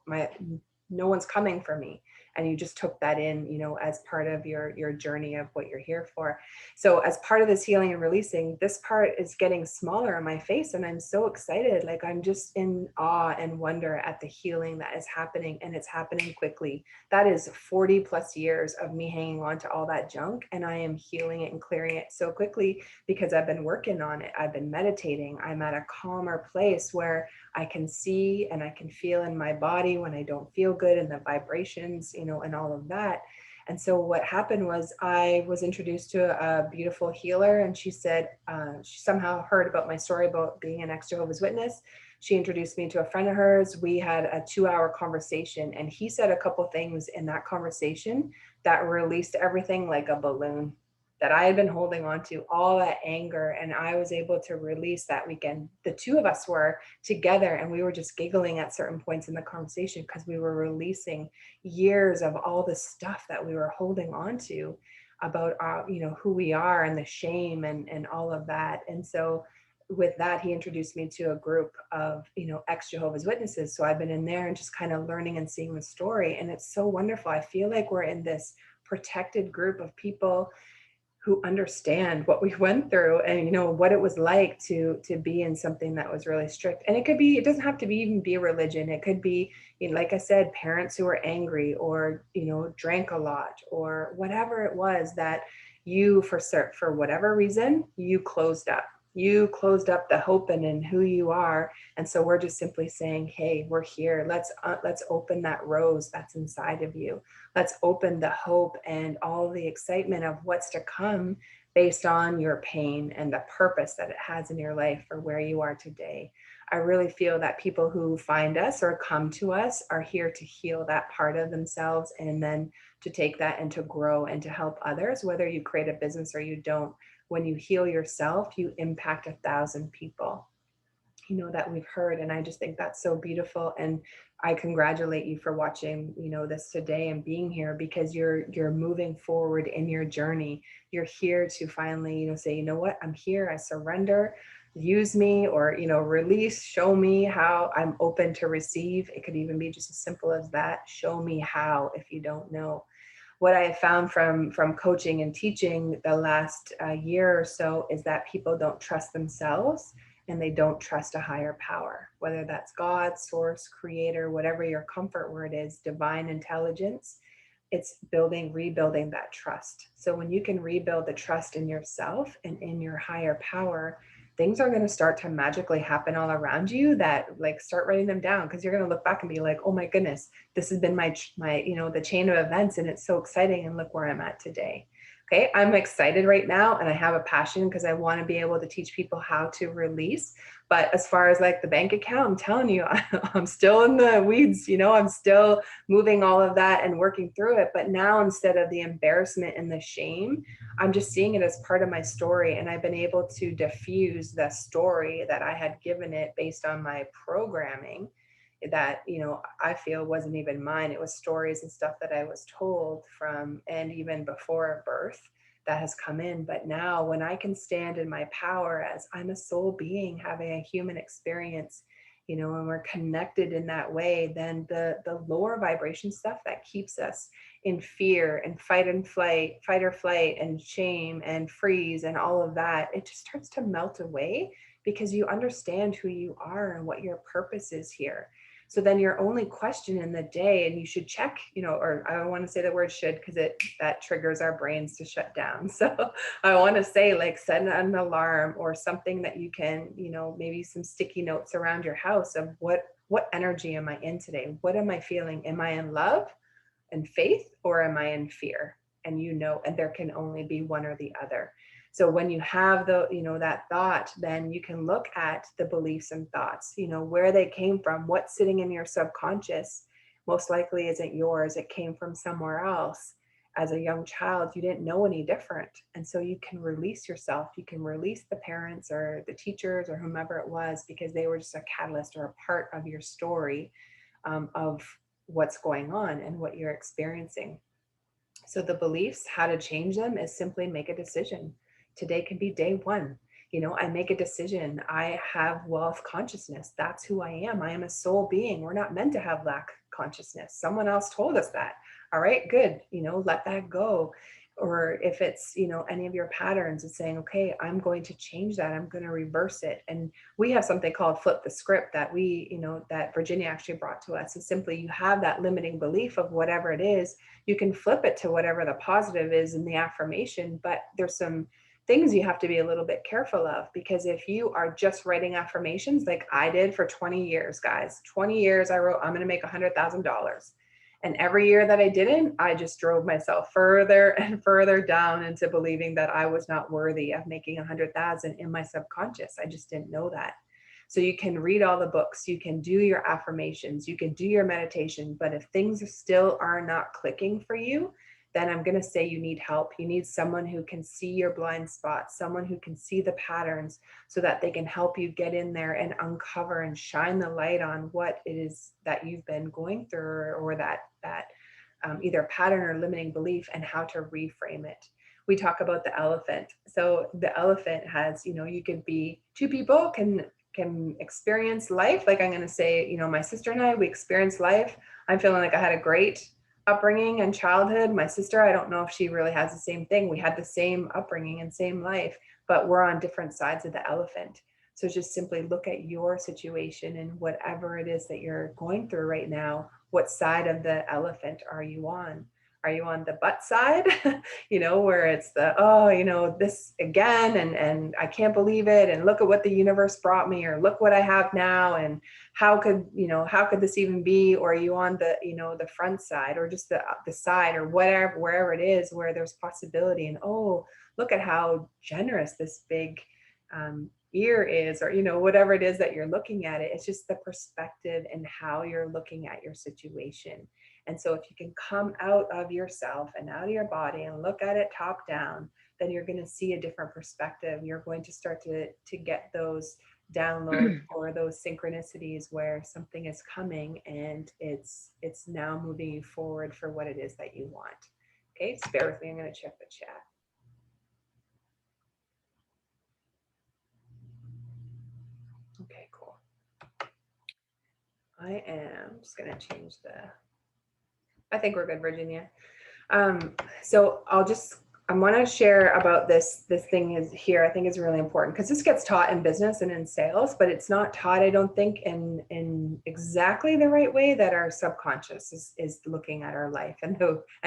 no one's coming for me. And you just took that in, as part of your journey of what you're here for. So as part of this healing and releasing, this part is getting smaller on my face, and I'm so excited. Like, I'm just in awe and wonder at the healing that is happening, and it's happening quickly. That is 40 plus years of me hanging on to all that junk, and I am healing it and clearing it so quickly because I've been working on it. I've been meditating. I'm at a calmer place where I can see and I can feel in my body when I don't feel good, and the vibrations, and all of that. And so what happened was I was introduced to a beautiful healer, and she said, she somehow heard about my story about being an ex-Jehovah's Witness. She introduced me to a friend of hers. We had a 2-hour conversation, and he said a couple things in that conversation that released everything like a balloon that I had been holding on to, all that anger. And I was able to release that weekend. The two of us were together, and we were just giggling at certain points in the conversation because we were releasing years of all the stuff that we were holding on to about who we are, and the shame and all of that. And so with that, he introduced me to a group of ex-Jehovah's Witnesses. So I've been in there and just kind of learning and seeing the story, and it's so wonderful. I feel like we're in this protected group of people who understand what we went through, and what it was like to be in something that was really strict. And it doesn't have to be even be a religion. It could be, like I said, parents who were angry, or drank a lot, or whatever it was that you, for whatever reason, you closed up the hope in who you are. And so we're just simply saying, hey, we're here. Let's open that rose that's inside of you. Let's open the hope and all the excitement of what's to come based on your pain and the purpose that it has in your life for where you are today. I really feel that people who find us or come to us are here to heal that part of themselves, and then to take that and to grow and to help others, whether you create a business or you don't. When you heal yourself, you impact 1,000 people, that we've heard. And I just think that's so beautiful. And I congratulate you for watching, this today and being here, because you're moving forward in your journey. You're here to finally, say, you know what, I'm here, I surrender, use me, or, release, show me how. I'm open to receive. It could even be just as simple as that. Show me how, if you don't know. What I have found from coaching and teaching the last year or so is that people don't trust themselves, and they don't trust a higher power, whether that's God, source, creator, whatever your comfort word is, divine intelligence. It's rebuilding that trust. So when you can rebuild the trust in yourself and in your higher power, things are going to start to magically happen all around you. That, like, start writing them down, because you're going to look back and be like, oh my goodness, this has been my the chain of events, and it's so exciting, and look where I'm at today. Okay, I'm excited right now, and I have a passion because I want to be able to teach people how to release. But as far as like the bank account, I'm telling you, I'm still in the weeds, I'm still moving all of that and working through it. But now, instead of the embarrassment and the shame, I'm just seeing it as part of my story. And I've been able to diffuse the story that I had given it based on my programming that, I feel wasn't even mine. It was stories and stuff that I was told from, and even before birth, that has come in. But now, when I can stand in my power as I'm a soul being having a human experience, and we're connected in that way, then the lower vibration stuff that keeps us in fear and fight or flight, and shame and freeze and all of that, it just starts to melt away, because you understand who you are and what your purpose is here. So then your only question in the day, and you should check, or I don't want to say the word should, because that triggers our brains to shut down. So I want to say, like, set an alarm or something that you can, maybe some sticky notes around your house of what energy am I in today? What am I feeling? Am I in love and faith, or am I in fear? and and there can only be one or the other. So when you have that thought, then you can look at the beliefs and thoughts, where they came from, what's sitting in your subconscious. Most likely isn't yours. It came from somewhere else. As a young child, you didn't know any different. And so you can release yourself. You can release the parents or the teachers or whomever it was, because they were just a catalyst or a part of your story, of what's going on and what you're experiencing. So the beliefs, how to change them is simply make a decision. Today can be day one. I make a decision. I have wealth consciousness. That's who I am. I am a soul being. We're not meant to have lack consciousness. Someone else told us that. All right, good. Let that go. Or if it's, any of your patterns, it's saying, okay, I'm going to change that. I'm going to reverse it. And we have something called flip the script that that Virginia actually brought to us. Is simply, you have that limiting belief of whatever it is, you can flip it to whatever the positive is in the affirmation. But there's some things you have to be a little bit careful of, because if you are just writing affirmations like I did for 20 years, guys, 20 years, I wrote, I'm going to make $100,000. And every year that I didn't, I just drove myself further and further down into believing that I was not worthy of making 100,000 in my subconscious. I just didn't know that. So you can read all the books, you can do your affirmations, you can do your meditation, but if things still are not clicking for you, then I'm going to say you need help. You need someone who can see your blind spots, someone who can see the patterns, so that they can help you get in there and uncover and shine the light on what it is that you've been going through, or that either pattern or limiting belief, and how to reframe it. We talk about the elephant. So the elephant has, you could be two people can experience life. Like I'm going to say, my sister and I, we experienced life. I'm feeling like I had a great upbringing and childhood. My sister, I don't know if she really has the same thing. We had the same upbringing and same life, but we're on different sides of the elephant. So just simply look at your situation and whatever it is that you're going through right now. What side of the elephant are you on? Are you on the butt side, where it's this again, and I can't believe it, and look at what the universe brought me, or look what I have now, and how could this even be? Or are you on the, the front side, or just the side, or wherever it is where there's possibility, and oh, look at how generous this big ear is, or whatever it is that you're looking at it. It's just the perspective and how you're looking at your situation. And so if you can come out of yourself and out of your body and look at it top down, then you're going to see a different perspective. You're going to start to get those downloads or those synchronicities where something is coming, and it's now moving you forward for what it is that you want. Okay, so bear with me. I'm going to check the chat. Okay, cool. I am just going to change I think we're good, Virginia. So I want to share about this thing is here. I think is really important, because this gets taught in business and in sales, but it's not taught, I don't think, in exactly the right way that our subconscious is looking at our life and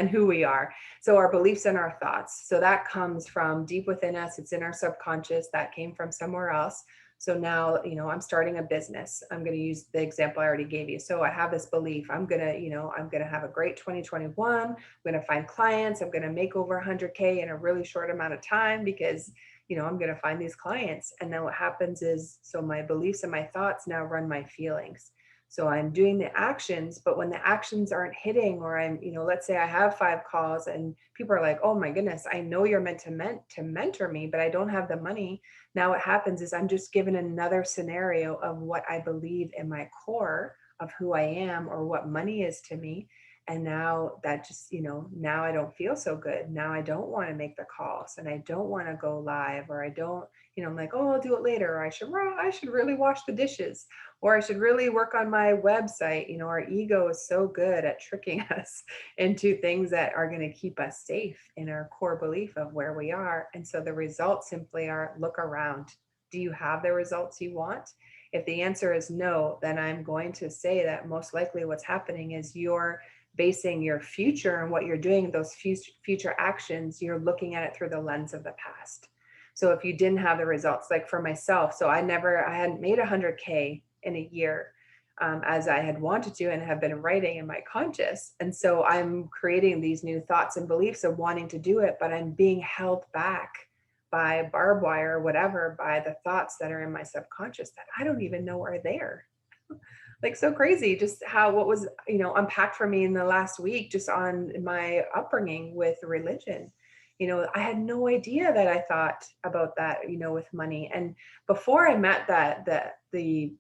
who we are. So our beliefs and our thoughts. So that comes from deep within us. It's in our subconscious. That came from somewhere else. So now, I'm starting a business. I'm going to use the example I already gave you. So I have this belief. I'm going to have a great 2021. I'm going to find clients. I'm going to make over 100K in a really short amount of time, because, I'm going to find these clients. And then what happens is, so my beliefs and my thoughts now run my feelings. So I'm doing the actions, but when the actions aren't hitting, or I'm, let's say I have 5 calls and people are like, oh my goodness, I know you're meant to mentor me, but I don't have the money. Now what happens is I'm just given another scenario of what I believe in my core of who I am, or what money is to me. And now that just, now I don't feel so good. Now I don't want to make the calls, and I don't want to go live, or I don't, I'm like, oh, I'll do it later. Or I should really wash the dishes, or I should really work on my website. Our ego is so good at tricking us into things that are going to keep us safe in our core belief of where we are. And so the results simply are, look around. Do you have the results you want? If the answer is no, then I'm going to say that most likely what's happening is you're basing your future and what you're doing, those future actions, you're looking at it through the lens of the past. So if you didn't have the results, like for myself, so I hadn't made 100K in a year. as I had wanted to and have been writing in my conscious. And so I'm creating these new thoughts and beliefs of wanting to do it, but I'm being held back by barbed wire or whatever, by the thoughts that are in my subconscious that I don't even know are there. Like, so crazy just how what was, unpacked for me in the last week just on my upbringing with religion. I had no idea that I thought about that, with money. And before I met the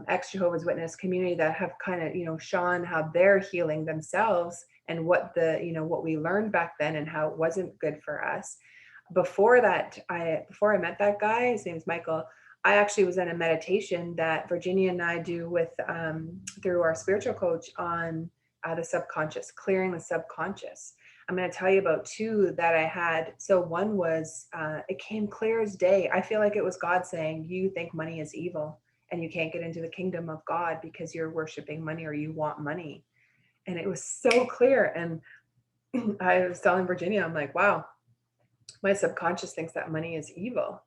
ex Jehovah's Witness community that have kind of, shown how they're healing themselves and what we learned back then and how it wasn't good for us. Before I met that guy, his name is Michael. I actually was in a meditation that Virginia and I do with through our spiritual coach on the subconscious, clearing the subconscious. I'm going to tell you about two that I had. So one was, it came clear as day. I feel like it was God saying, you think money is evil and you can't get into the kingdom of God because you're worshiping money or you want money. And it was so clear. And I was telling Virginia, I'm like, wow, my subconscious thinks that money is evil.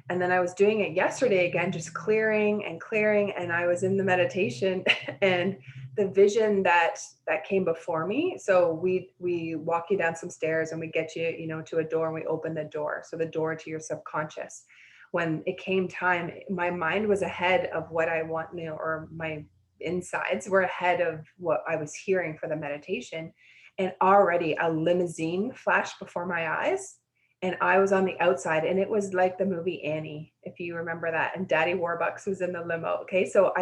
And then I was doing it yesterday again, just clearing and clearing. And I was in the meditation and the vision that came before me. So we walk you down some stairs and we get you, to a door, and we open the door. So the door to your subconscious. When it came time, my mind was ahead of what I want, or my insides were ahead of what I was hearing for the meditation. And already a limousine flashed before my eyes. And I was on the outside, and it was like the movie Annie, if you remember that. And Daddy Warbucks was in the limo. Okay. So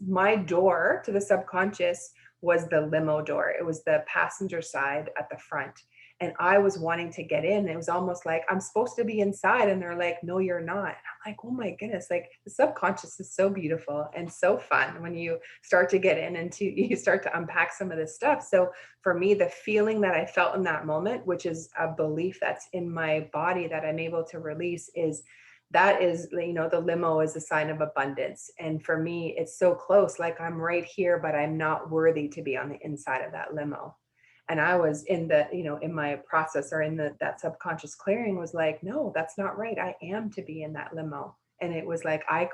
my door to the subconscious was the limo door. It was the passenger side at the front. And I was wanting to get in. It was almost like I'm supposed to be inside. And they're like, no, you're not. And I'm like, oh my goodness. Like, the subconscious is so beautiful and so fun when you start to get in and you start to unpack some of this stuff. So for me, the feeling that I felt in that moment, which is a belief that's in my body that I'm able to release, is the limo is a sign of abundance. And for me, it's so close, like I'm right here, but I'm not worthy to be on the inside of that limo. And I was in my process, or that subconscious clearing was like, no, that's not right. I am to be in that limo. And it was like, I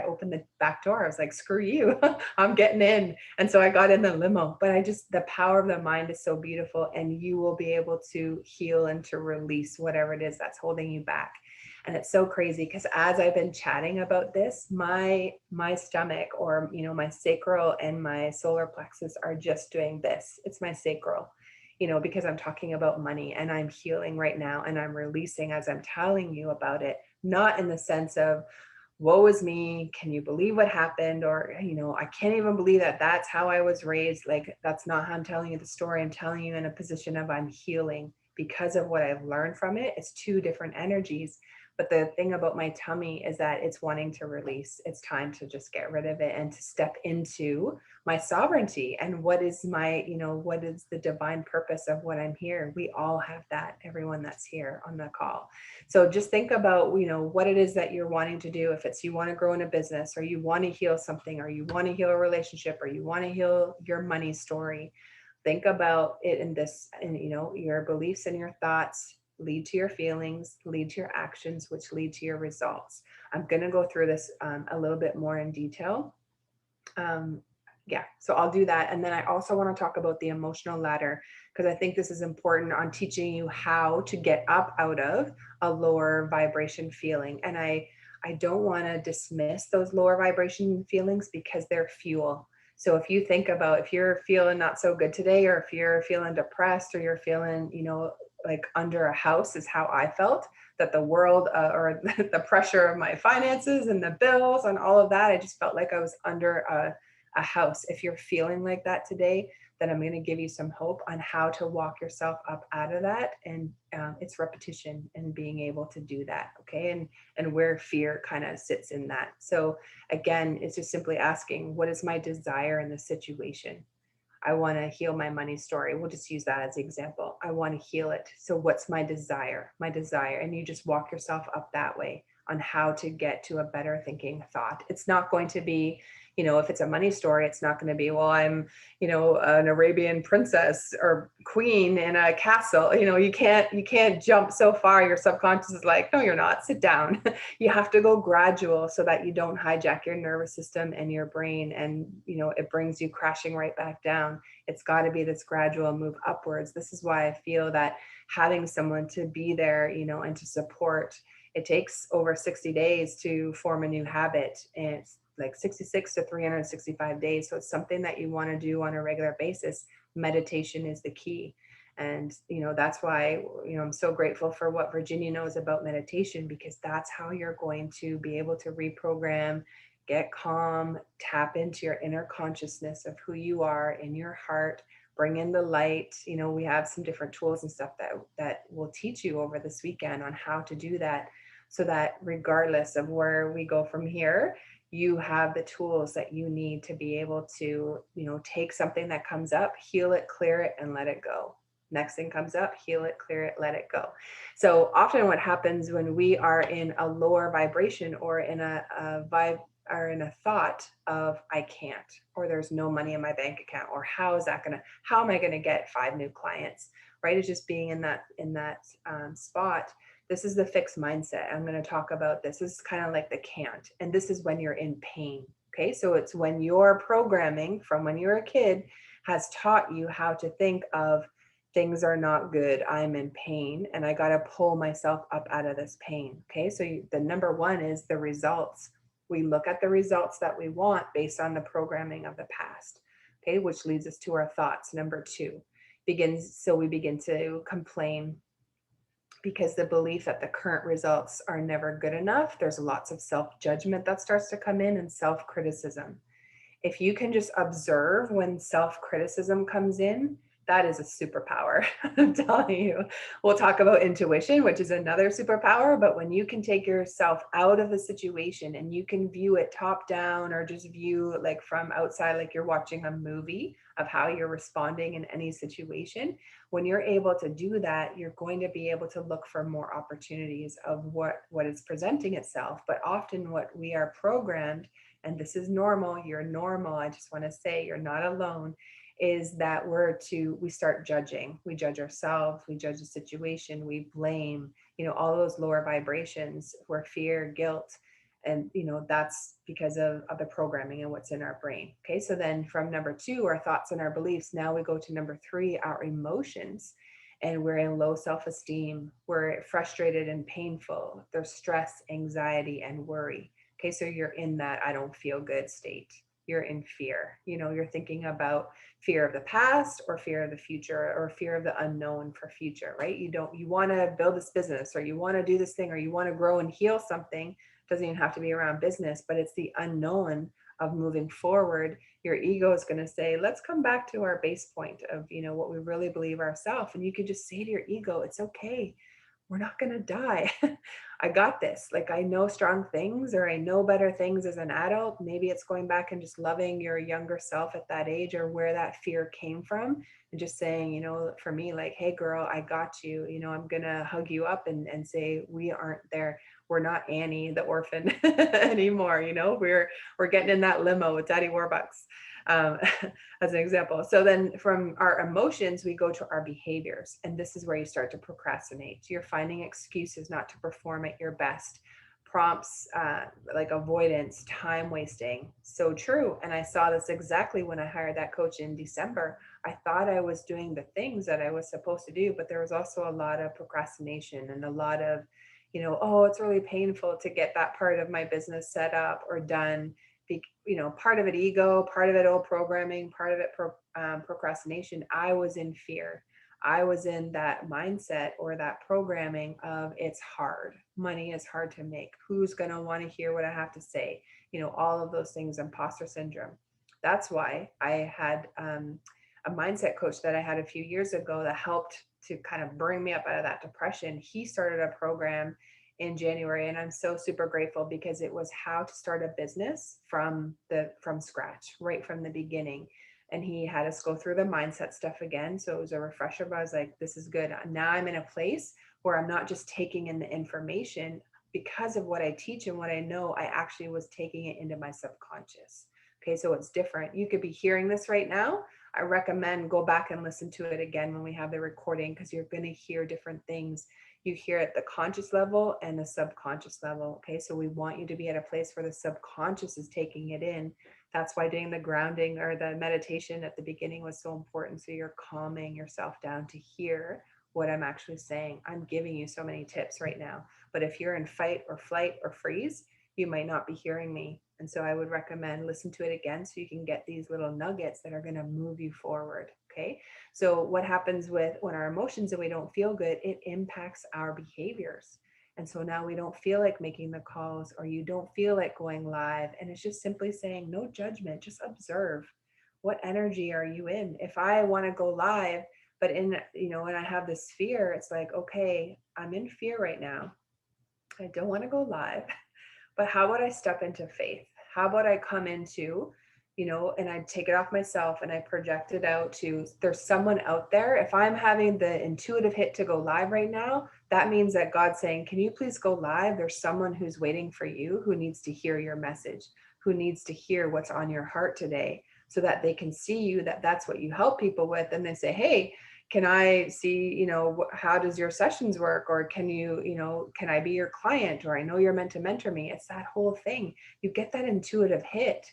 opened the back door. I was like, screw you, I'm getting in. And so I got in the limo. But the power of the mind is so beautiful, and you will be able to heal and to release whatever it is that's holding you back. And it's so crazy because as I've been chatting about this, my stomach, or my sacral and my solar plexus are just doing this. It's my sacral, because I'm talking about money and I'm healing right now and I'm releasing as I'm telling you about it, not in the sense of, woe is me, can you believe what happened? Or, I can't even believe that that's how I was raised. Like, that's not how I'm telling you the story. I'm telling you in a position of I'm healing because of what I've learned from it. It's two different energies. But the thing about my tummy is that it's wanting to release. It's time to just get rid of it and to step into my sovereignty. And what is what is the divine purpose of what I'm here? We all have that, everyone that's here on the call. So just think about, what it is that you're wanting to do. If it's you want to grow in a business, or you want to heal something, or you want to heal a relationship, or you want to heal your money story, think about it in this, and your beliefs and your thoughts lead to your feelings, lead to your actions, which lead to your results. I'm going to go through this a little bit more in detail. So I'll do that. And then I also want to talk about the emotional ladder, because I think this is important on teaching you how to get up out of a lower vibration feeling. And I don't want to dismiss those lower vibration feelings, because they're fuel. So if you think about, if you're feeling not so good today, or if you're feeling depressed, or you're feeling, like under a house, is how I felt, that the world or the pressure of my finances and the bills and all of that, I just felt like I was under a house. If you're feeling like that today, then I'm going to give you some hope on how to walk yourself up out of that. And it's repetition and being able to do that. Okay. And where fear kind of sits in that. So again, it's just simply asking, what is my desire in this situation? I want to heal my money story. We'll just use that as an example. I want to heal it. So what's my desire? My desire. And you just walk yourself up that way. on how to get to a better thinking thought. It's not going to be, if it's a money story, it's not going to be, well, I'm, an Arabian princess or queen in a castle. You can't jump so far. Your subconscious is like, no, you're not. Sit down. You have to go gradual so that you don't hijack your nervous system and your brain, and it brings you crashing right back down. It's got to be this gradual move upwards. This is why I feel that having someone to be there, and to support, it takes over 60 days to form a new habit, and it's like 66 to 365 days. So it's something that you want to do on a regular basis. Meditation is the key. And, that's why, I'm so grateful for what Virginia knows about meditation, because that's how you're going to be able to reprogram, get calm, tap into your inner consciousness of who you are in your heart, bring in the light. We have some different tools and stuff that will teach you over this weekend on how to do that, so that regardless of where we go from here, you have the tools that you need to be able to, take something that comes up, heal it, clear it, and let it go. Next thing comes up, heal it, clear it, let it go. So often what happens when we are in a lower vibration, or in a vibe, or in a thought of I can't, or there's no money in my bank account, or how am I going to get 5 new clients, right? It's just being in that spot. This is the fixed mindset. I'm going to talk about this. This is kind of like the can't. And this is when you're in pain. Okay. So it's when your programming from when you're a kid has taught you how to think of things are not good. I'm in pain and I got to pull myself up out of this pain. Okay. So the number one is the results. We look at the results that we want based on the programming of the past. Okay. Which leads us to our thoughts. Number two we begin to complain, because the belief that the current results are never good enough. There's lots of self-judgment that starts to come in, and self-criticism. If you can just observe when self-criticism comes in, that is a superpower. I'm telling you. We'll talk about intuition, which is another superpower, but when you can take yourself out of the situation and you can view it top down, or just view like from outside, like you're watching a movie of how you're responding in any situation, when you're able to do that, you're going to be able to look for more opportunities of what is presenting itself. But often what we are programmed, and this is normal, you're normal, I just want to say you're not alone, is that we start judging. We judge ourselves, we judge the situation, we blame, all those lower vibrations where fear, guilt, and that's because of the programming and what's in our brain. Okay, so then from number two, our thoughts and our beliefs, now we go to number three, our emotions. And we're in low self-esteem, we're frustrated and painful, there's stress, anxiety, and worry. Okay, so you're in that I don't feel good state. You're in fear. You're thinking about fear of the past, or fear of the future, or fear of the unknown for future, right? You want to build this business, or you want to do this thing, or you want to grow and heal something. Doesn't even have to be around business, but it's the unknown of moving forward. Your ego is going to say, let's come back to our base point of, what we really believe ourselves. And you could just say to your ego, it's okay. We're not going to die. I got this. Like, I know strong things, or I know better things as an adult. Maybe it's going back and just loving your younger self at that age, or where that fear came from, and just saying, for me, like, hey girl, I got you. I'm going to hug you up and say, we aren't there. We're not Annie the orphan anymore. We're getting in that limo with Daddy Warbucks. As an example. So then from our emotions, we go to our behaviors. And this is where you start to procrastinate. You're finding excuses not to perform at your best. Prompts like avoidance, time wasting. So true. And I saw this exactly when I hired that coach in December. I thought I was doing the things that I was supposed to do, but there was also a lot of procrastination and a lot of, oh, it's really painful to get that part of my business set up or done. Part of it ego, part of it old programming, part of it procrastination. I was in fear. I was in that mindset or that programming of it's hard. Money is hard to make. Who's going to want to hear what I have to say? All of those things, imposter syndrome. That's why I had a mindset coach that I had a few years ago that helped to kind of bring me up out of that depression. He started a program in January, and I'm so super grateful, because it was how to start a business from scratch, right from the beginning. And he had us go through the mindset stuff again. So it was a refresher, but I was like, this is good. Now I'm in a place where I'm not just taking in the information, because of what I teach and what I know, I actually was taking it into my subconscious. Okay, so it's different. You could be hearing this right now. I recommend go back and listen to it again when we have the recording, because you're going to hear different things. You hear at the conscious level and the subconscious level. Okay, so we want you to be at a place where the subconscious is taking it in. That's why doing the grounding or the meditation at the beginning was so important. So you're calming yourself down to hear what I'm actually saying. I'm giving you so many tips right now, but if you're in fight or flight or freeze, you might not be hearing me. And so I would recommend listen to it again so you can get these little nuggets that are going to move you forward. Okay. So what happens with when our emotions and we don't feel good, it impacts our behaviors. And so now we don't feel like making the calls, or you don't feel like going live. And it's just simply saying, no judgment, just observe. What energy are you in? If I want to go live, but in, when I have this fear, it's like, okay, I'm in fear right now. I don't want to go live, but how about I step into faith? How about I come into, and I take it off myself and I project it out to, there's someone out there. If I'm having the intuitive hit to go live right now, that means that God's saying, can you please go live? There's someone who's waiting for you, who needs to hear your message, who needs to hear what's on your heart today, so that they can see you, that that's what you help people with. And they say, hey, can I see, how does your sessions work? Or can can I be your client? Or I know you're meant to mentor me. It's that whole thing. You get that intuitive hit,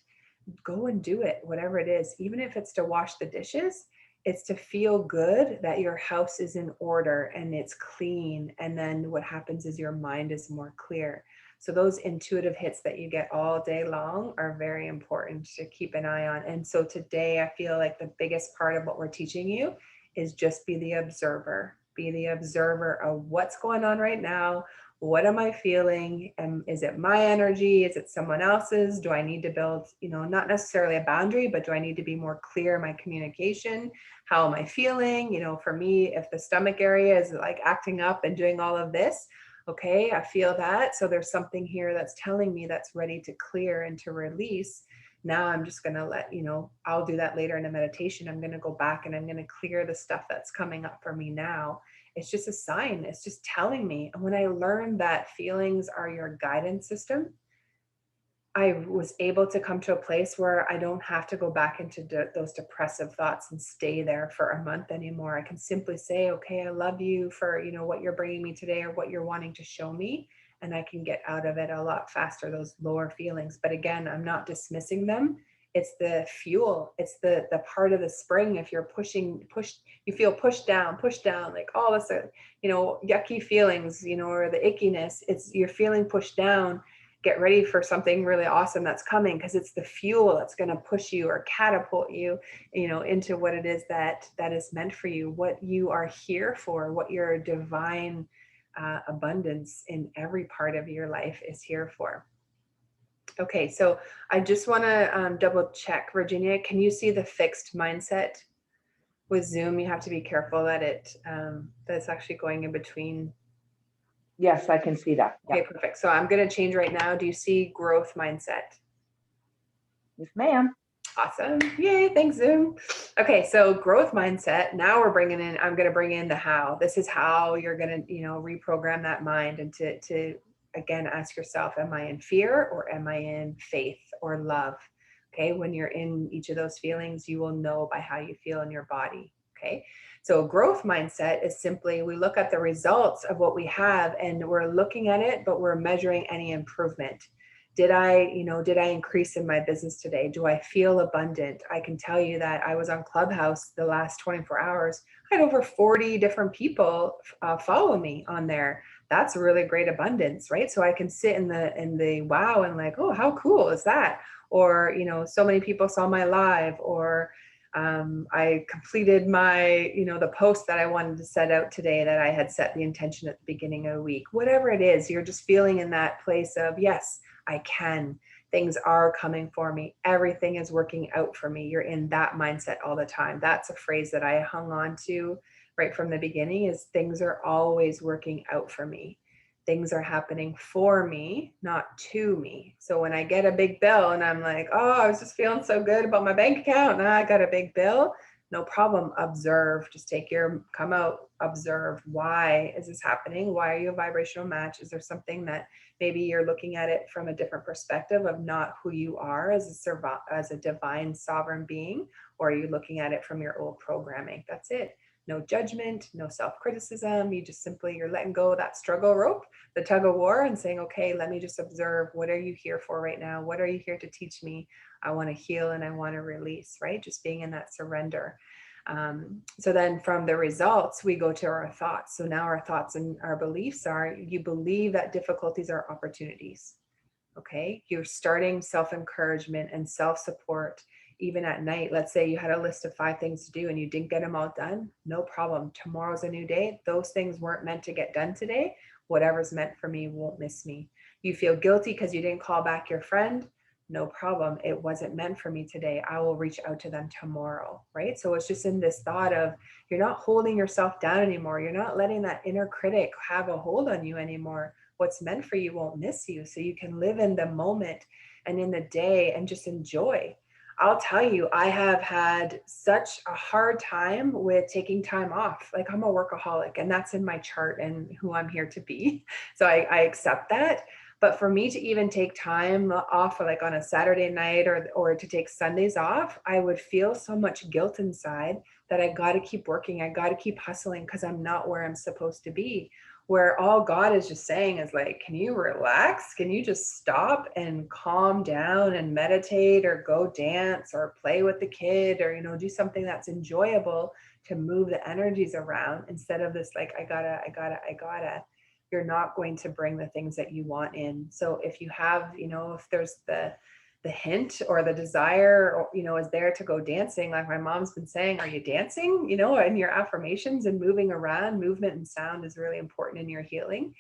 go and do it, whatever it is. Even if it's to wash the dishes, it's to feel good that your house is in order and it's clean. And then what happens is your mind is more clear. So those intuitive hits that you get all day long are very important to keep an eye on. And so today I feel like the biggest part of what we're teaching you is just be the observer. Be the observer of what's going on right now. What am I feeling? And is it my energy? Is it someone else's? Do I need to build, not necessarily a boundary, but do I need to be more clear in my communication? How am I feeling? For me, if the stomach area is like acting up and doing all of this, okay, I feel that. So there's something here that's telling me that's ready to clear and to release. Now I'm just going to I'll do that later in a meditation. I'm going to go back and I'm going to clear the stuff that's coming up for me now. It's just a sign. It's just telling me. And when I learned that feelings are your guidance system, I was able to come to a place where I don't have to go back into those depressive thoughts and stay there for a month anymore. I can simply say, okay, I love you for, what you're bringing me today or what you're wanting to show me. And I can get out of it a lot faster, those lower feelings. But again, I'm not dismissing them. It's the fuel. It's the part of the spring. If you're you feel pushed down, like all this, yucky feelings, or the ickiness, you're feeling pushed down. Get ready for something really awesome that's coming, because it's the fuel that's going to push you or catapult you, into what it is that is meant for you, what you are here for, what your divine abundance in every part of your life is here for. Okay, so I just want to double check, Virginia, can you see the fixed mindset? With Zoom, you have to be careful that that's actually going in between. Yes, I can see that. Okay, perfect. So I'm going to change right now. Do you see growth mindset? Yes, ma'am. Awesome. Yay. Thanks, Zoom. Okay. So growth mindset. Now I'm going to bring in the how. This is how you're going to, reprogram that mind, and to again, ask yourself, am I in fear or am I in faith or love? Okay. When you're in each of those feelings, you will know by how you feel in your body. Okay. So growth mindset is simply, we look at the results of what we have and we're looking at it, but we're measuring any improvement. Did I increase in my business today? Do I feel abundant? I can tell you that I was on Clubhouse the last 24 hours. I had over 40 different people follow me on there. That's really great abundance, right? So I can sit in the wow and like, oh, how cool is that? Or, so many people saw my live, or I completed my, the post that I wanted to set out today that I had set the intention at the beginning of the week. Whatever it is, you're just feeling in that place of, yes, I can. Things are coming for me. Everything is working out for me. You're in that mindset all the time. That's a phrase that I hung on to right from the beginning, is things are always working out for me. Things are happening for me, not to me. So when I get a big bill and I'm like, oh, I was just feeling so good about my bank account, now I got a big bill. no problem. Observe, just come out, observe. Why is this happening? Why are you a vibrational match? Is there something that maybe you're looking at it from a different perspective of not who you are as a divine sovereign being, or are you looking at it from your old programming? That's it. No judgment, no self-criticism. You're letting go of that struggle rope, the tug of war, and saying, okay, let me just observe. What are you here for right now? What are you here to teach me? I want to heal and I want to release, right? Just being in that surrender. So then from the results, we go to our thoughts. So now our thoughts and our beliefs are, you believe that difficulties are opportunities. Okay. You're starting self-encouragement and self-support even at night. Let's say you had a list of 5 things to do and you didn't get them all done. No problem. Tomorrow's a new day. Those things weren't meant to get done today. Whatever's meant for me won't miss me. You feel guilty because you didn't call back your friend. No problem. It wasn't meant for me today. I will reach out to them tomorrow, right? So it's just in this thought of, you're not holding yourself down anymore. You're not letting that inner critic have a hold on you anymore. What's meant for you won't miss you. So you can live in the moment and in the day and just enjoy. I'll tell you, I have had such a hard time with taking time off. Like, I'm a workaholic and that's in my chart and who I'm here to be. So I accept that. But for me to even take time off, like on a Saturday night or to take Sundays off, I would feel so much guilt inside that I got to keep working. I got to keep hustling because I'm not where I'm supposed to be. Where all God is just saying is like, can you relax? Can you just stop and calm down and meditate or go dance or play with the kid or, do something that's enjoyable to move the energies around instead of this, like, I gotta. You're not going to bring the things that you want in. So if you have, if there's the hint or the desire, or, is there to go dancing, like my mom's been saying, are you dancing, and your affirmations and moving around, movement and sound is really important in your healing.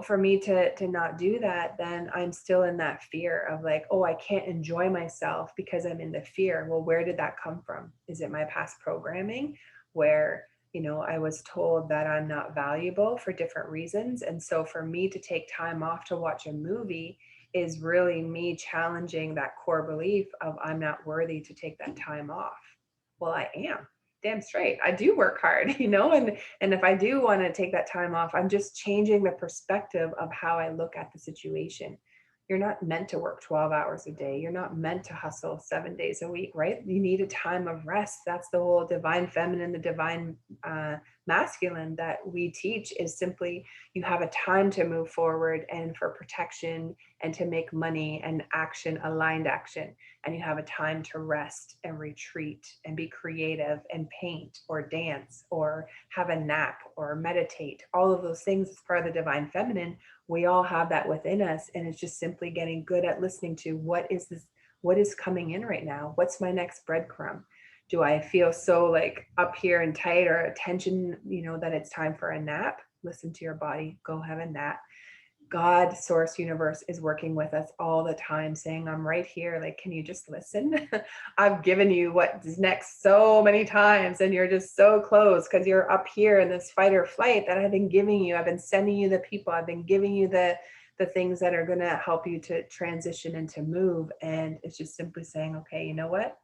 For me to not do that, then I'm still in that fear of like, oh, I can't enjoy myself because I'm in the fear. Well, where did that come from? Is it my past programming where I was told that I'm not valuable for different reasons? And so for me to take time off to watch a movie is really me challenging that core belief of I'm not worthy to take that time off. Well, I am. Damn straight. I do work hard, and if I do want to take that time off, I'm just changing the perspective of how I look at the situation. You're not meant to work 12 hours a day. You're not meant to hustle 7 days a week, right? You need a time of rest. That's the whole divine feminine, the divine masculine that we teach is simply you have a time to move forward and for protection and to make money and action, aligned action. And you have a time to rest and retreat and be creative and paint or dance or have a nap or meditate. All of those things as part of the divine feminine. We all have that within us. And it's just simply getting good at listening to what is coming in right now? What's my next breadcrumb? Do I feel so like up here and tight or attention, that it's time for a nap? Listen to your body, go have a nap. God, source, universe is working with us all the time saying, I'm right here. Like, can you just listen? I've given you what's next so many times and you're just so close because you're up here in this fight or flight that I've been giving you. I've been sending you the people. I've been giving you the things that are going to help you to transition and to move. And it's just simply saying, okay, you know what?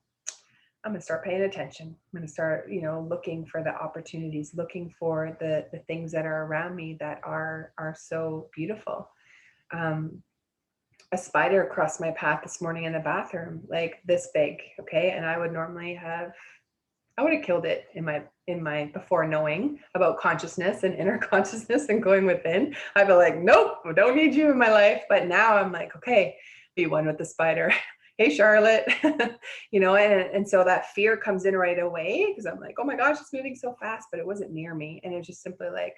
I'm going to start paying attention. I'm going to start, looking for the opportunities, looking for the things that are around me that are so beautiful. A spider crossed my path this morning in the bathroom, like this big. Okay. And I would have killed it in my before knowing about consciousness and inner consciousness and going within. I'd be like, nope, I don't need you in my life. But now I'm like, okay, be one with the spider. Hey, Charlotte, and so that fear comes in right away because I'm like, oh my gosh, it's moving so fast, but it wasn't near me. And it's just simply like,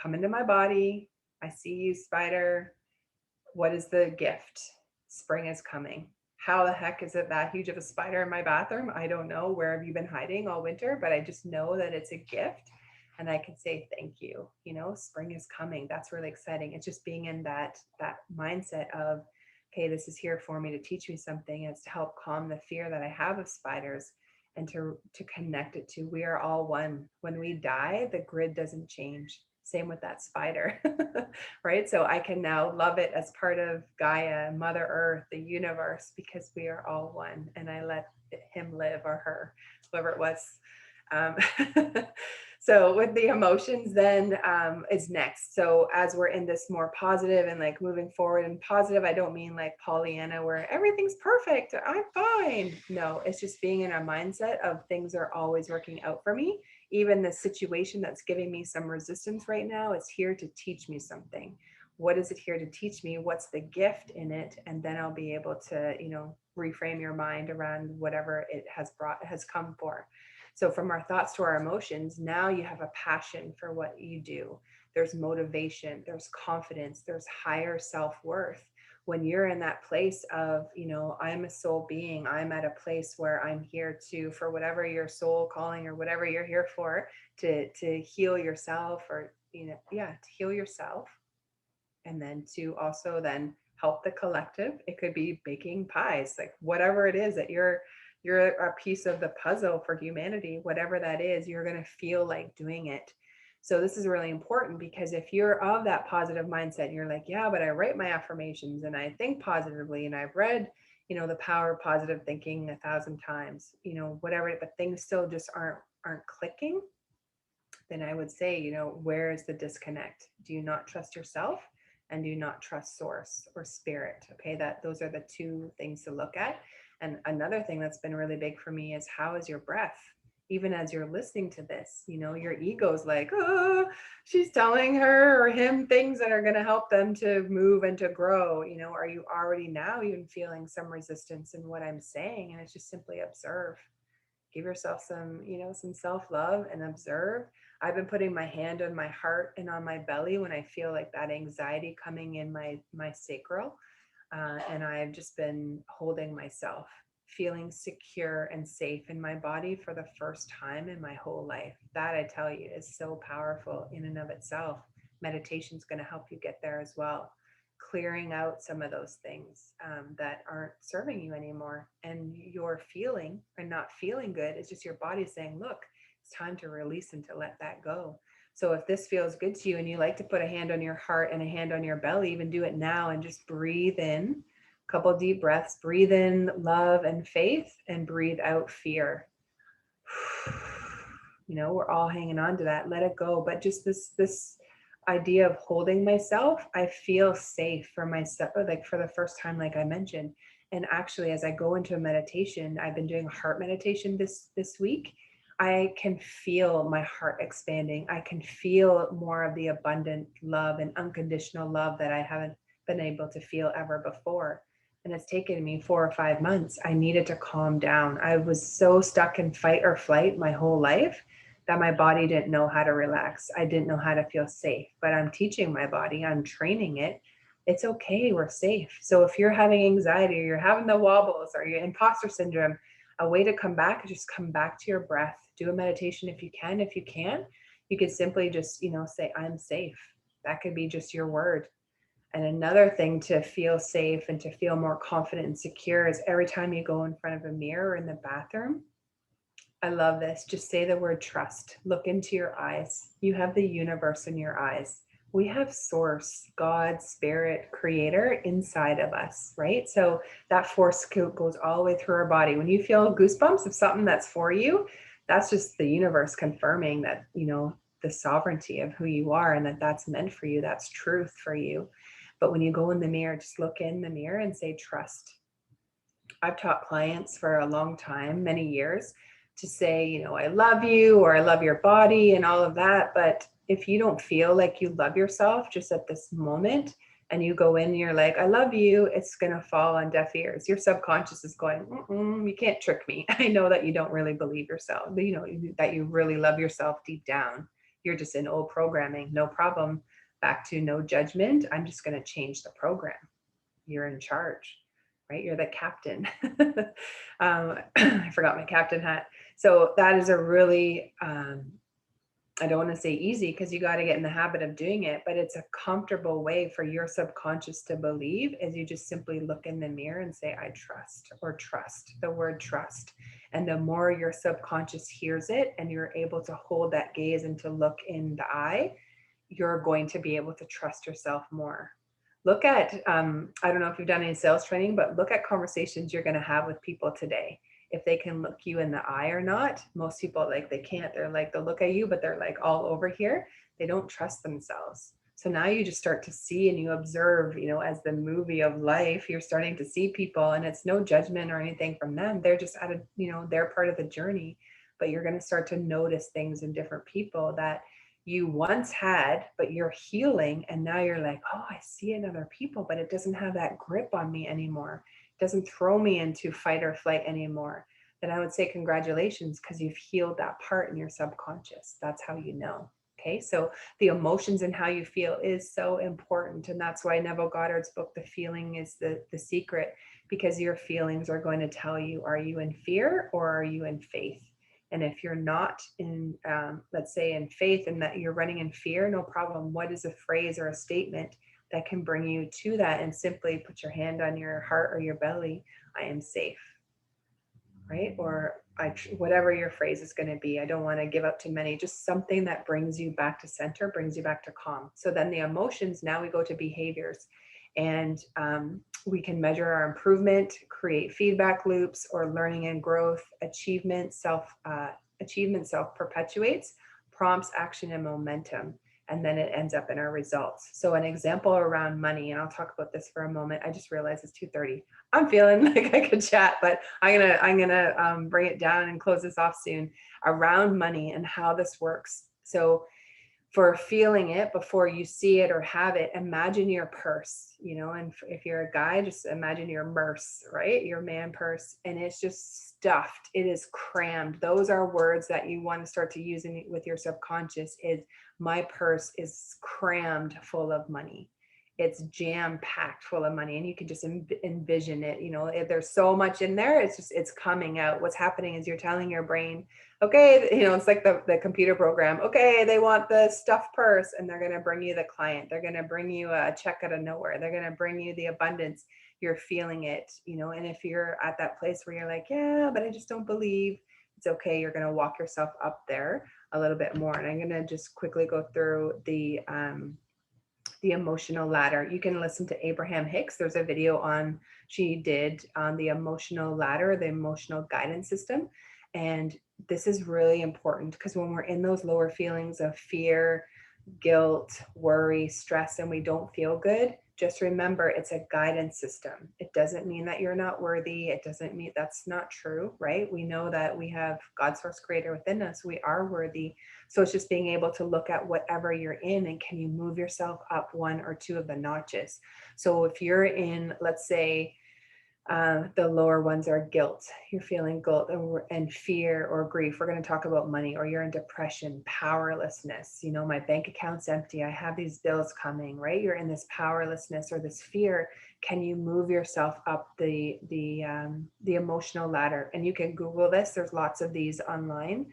come into my body. I see you, spider. What is the gift? Spring is coming. How the heck is it that huge of a spider in my bathroom? I don't know. Where have you been hiding all winter? But I just know that it's a gift and I can say thank you. Spring is coming. That's really exciting. It's just being in that mindset of, okay, this is here for me to teach me something. It's to help calm the fear that I have of spiders and to connect it to we are all one. When we die, the grid doesn't change. Same with that spider, right? So I can now love it as part of Gaia, Mother Earth, the universe, because we are all one. And I let him live or her, whoever it was. Um, so with the emotions then is next. So as we're in this more positive and like moving forward and positive, I don't mean like Pollyanna where everything's perfect, I'm fine. No, it's just being in a mindset of things are always working out for me. Even the situation that's giving me some resistance right now is here to teach me something. What is it here to teach me? What's the gift in it? And then I'll be able to, reframe your mind around whatever it has come for. So from our thoughts to our emotions, now you have a passion for what you do. There's motivation, there's confidence, there's higher self-worth. When you're in that place of, I'm a soul being, I'm at a place where I'm here to, for whatever your soul calling or whatever you're here for, to heal yourself or, to heal yourself. And then to also then help the collective. It could be baking pies, like whatever it is that you're a piece of the puzzle for humanity, whatever that is, you're going to feel like doing it. So this is really important because if you're of that positive mindset and you're like, yeah, but I write my affirmations and I think positively and I've read, the power of positive thinking 1,000 times, whatever, but things still just aren't clicking, then I would say, where is the disconnect? Do you not trust yourself? And do you not trust source or spirit? Okay, those are the two things to look at. And another thing that's been really big for me is how is your breath? Even as you're listening to this, your ego's like, oh, she's telling her or him things that are going to help them to move and to grow. Are you already now even feeling some resistance in what I'm saying? And it's just simply observe. Give yourself some self-love and observe. I've been putting my hand on my heart and on my belly when I feel like that anxiety coming in my sacral. And I've just been holding myself, feeling secure and safe in my body for the first time in my whole life. That, I tell you, is so powerful in and of itself. Meditation is going to help you get there as well. Clearing out some of those things that aren't serving you anymore. And your feeling or not feeling good is just your body saying, look, it's time to release and to let that go. So if this feels good to you and you like to put a hand on your heart and a hand on your belly, even do it now and just breathe in a couple of deep breaths. Breathe in love and faith and breathe out fear. We're all hanging on to that. Let it go. But just this idea of holding myself, I feel safe for myself, like for the first time, like I mentioned. And actually, as I go into a meditation, I've been doing a heart meditation this week. I can feel my heart expanding. I can feel more of the abundant love and unconditional love that I haven't been able to feel ever before. And it's taken me 4 or 5 months. I needed to calm down. I was so stuck in fight or flight my whole life that my body didn't know how to relax. I didn't know how to feel safe, but I'm teaching my body, I'm training it. It's okay, we're safe. So if you're having anxiety or you're having the wobbles or you're imposter syndrome, a way to come back is just come back to your breath. Do a meditation if you can. If you can't, you could simply just, say, I'm safe. That could be just your word. And another thing to feel safe and to feel more confident and secure is every time you go in front of a mirror in the bathroom, I love this. Just say the word trust. Look into your eyes. You have the universe in your eyes. We have source, God, spirit, creator inside of us, right? So that force goes all the way through our body. When you feel goosebumps of something that's for you, that's just the universe confirming that, the sovereignty of who you are and that that's meant for you. That's truth for you. But when you go in the mirror, just look in the mirror and say, trust. I've taught clients for a long time, many years, to say, I love you or I love your body and all of that. But if you don't feel like you love yourself just at this moment and you go in and you're like, I love you, it's going to fall on deaf ears. Your subconscious is going, you can't trick me. I know that you don't really believe yourself, that you really love yourself deep down. You're just in old programming. No problem. Back to no judgment. I'm just going to change the program. You're in charge. Right? You're the captain. I forgot my captain hat. So that is a really, I don't want to say easy because you got to get in the habit of doing it, but it's a comfortable way for your subconscious to believe as you just simply look in the mirror and say, I trust, or trust, the word trust. And the more your subconscious hears it and you're able to hold that gaze and to look in the eye, you're going to be able to trust yourself more. Look at, I don't know if you've done any sales training, but look at conversations you're going to have with people today. if they can look you in the eye or not. Most people, like, they can't. They're like, they'll look at you, but they're like all over here. They don't trust themselves. So now you just start to see and you observe, as the movie of life, you're starting to see people, and it's no judgment or anything from them. They're just at they're part of the journey. But you're going to start to notice things in different people that you once had, but you're healing. And now you're like, oh, I see it in other people, but it doesn't have that grip on me anymore. It doesn't throw me into fight or flight anymore. Then I would say congratulations, because you've healed that part in your subconscious. That's how you know. Okay, so the emotions and how you feel is so important. And that's why Neville Goddard's book, The Feeling is the Secret, because your feelings are going to tell you, are you in fear or are you in faith? And if you're not in, let's say, in faith, and that you're running in fear, no problem. What is a phrase or a statement that can bring you to that? And simply put your hand on your heart or your belly. I am safe. Right? Or whatever your phrase is going to be. I don't want to give up too many. Just something that brings you back to center, brings you back to calm. So then the emotions, now we go to behaviors, and we can measure our improvement, create feedback loops, or learning and growth. Achievement self perpetuates, prompts action and momentum, and then it ends up in our results. So an example around money, and I'll talk about this for a moment. I just realized it's 2:30. I'm feeling like I could chat, but I'm gonna bring it down and close this off soon. Around money and how this works. So for feeling it before you see it or have it, imagine your purse, and if you're a guy, just imagine your merce, right? Your man purse, and it's just stuffed. It is crammed. Those are words that you want to start to use with your subconscious. Is my purse is crammed full of money. It's jam packed full of money, and you can just envision it. If there's so much in there, it's coming out. What's happening is you're telling your brain, okay, it's like the computer program. Okay, they want the stuffed purse, and they're going to bring you the client. They're going to bring you a check out of nowhere. They're going to bring you the abundance. You're feeling it, and if you're at that place where you're like, yeah, but I just don't believe, it's okay. You're going to walk yourself up there a little bit more. And I'm going to just quickly go through the emotional ladder. You can listen to Abraham Hicks. There's a video she did on the emotional ladder, the emotional guidance system. And this is really important, because when we're in those lower feelings of fear, guilt, worry, stress, and we don't feel good, just remember it's a guidance system. It doesn't mean that you're not worthy. It doesn't mean that's not true, right? We know that we have God, source creator within us. We are worthy. So it's just being able to look at whatever you're in, and can you move yourself up one or two of the notches? So if you're in, let's say, the lower ones are guilt. You're feeling guilt and fear or grief. We're going to talk about money. Or you're in depression, powerlessness. My bank account's empty. I have these bills coming, right? You're in this powerlessness or this fear. Can you move yourself up the emotional ladder? And you can Google this. There's lots of these online.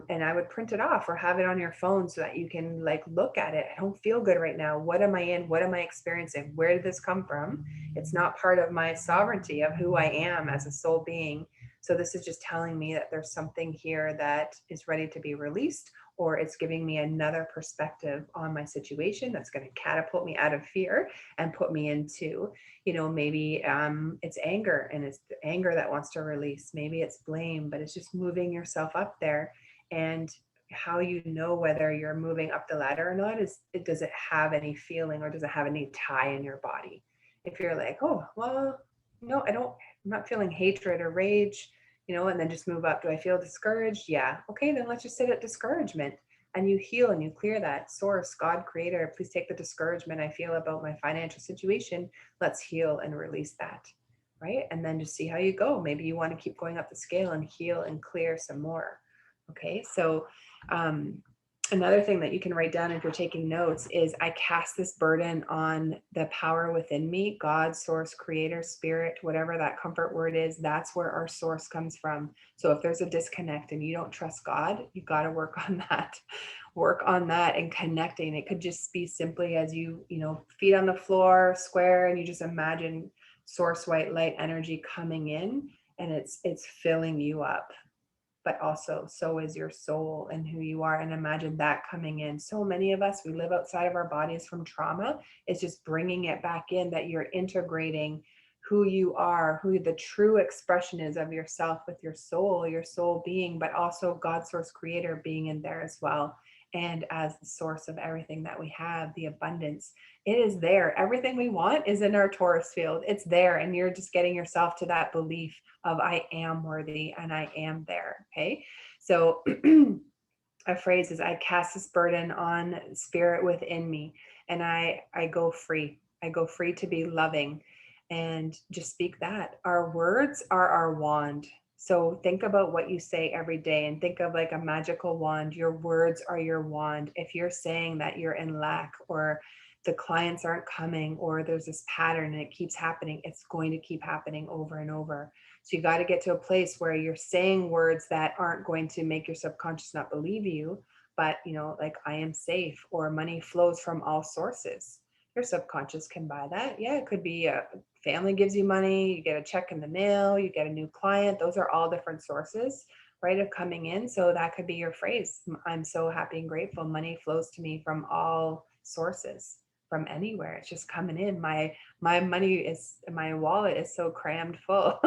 And I would print it off or have it on your phone so that you can look at it. I don't feel good right now. What am I in? What am I experiencing? Where did this come from? It's not part of my sovereignty of who I am as a soul being. So this is just telling me that there's something here that is ready to be released, or it's giving me another perspective on my situation that's going to catapult me out of fear and put me into, maybe it's anger, and it's the anger that wants to release. Maybe it's blame, but it's just moving yourself up there. And how you know whether you're moving up the ladder or not is, does it have any feeling, or does it have any tie in your body? If you're like, oh, well, no, I'm not feeling hatred or rage, and then just move up. Do I feel discouraged? Yeah. Okay, then let's just sit at discouragement, and you heal and you clear that. Source, God, creator, please take the discouragement I feel about my financial situation. Let's heal and release that. Right. And then just see how you go. Maybe you want to keep going up the scale and heal and clear some more. Okay, so another thing that you can write down if you're taking notes is, I cast this burden on the power within me, God, source, creator, spirit, whatever that comfort word is. That's where our source comes from. So if there's a disconnect and you don't trust God, you got to work on that. Work on that and connecting. It could just be simply as you feet on the floor, square, and you just imagine source white light energy coming in, and it's filling you up. But also so is your soul and who you are. And imagine that coming in. So many of us, we live outside of our bodies from trauma. It's just bringing it back in, that you're integrating who you are, who the true expression is of yourself with your soul being, but also God source creator being in there as well. And as the source of everything that we have, the abundance, it is there. Everything we want is in our Taurus field. It's there. And you're just getting yourself to that belief of I am worthy and I am there. Okay. So a phrase is I cast this burden on spirit within me and I go free. I go free to be loving and just speak that. Our words are our wand. So think about what you say every day and think of like a magical wand. Your words are your wand. If you're saying that you're in lack or the clients aren't coming or there's this pattern and it keeps happening, it's going to keep happening over and over. So you got to get to a place where you're saying words that aren't going to make your subconscious not believe you, but like I am safe or money flows from all sources. Your subconscious can buy that. Yeah, it could be a family gives you money, you get a check in the mail, you get a new client. Those are all different sources, right, of coming in. So that could be your phrase. I'm so happy and grateful. Money flows to me from all sources, from anywhere. It's just coming in. My money is, my wallet is so crammed full,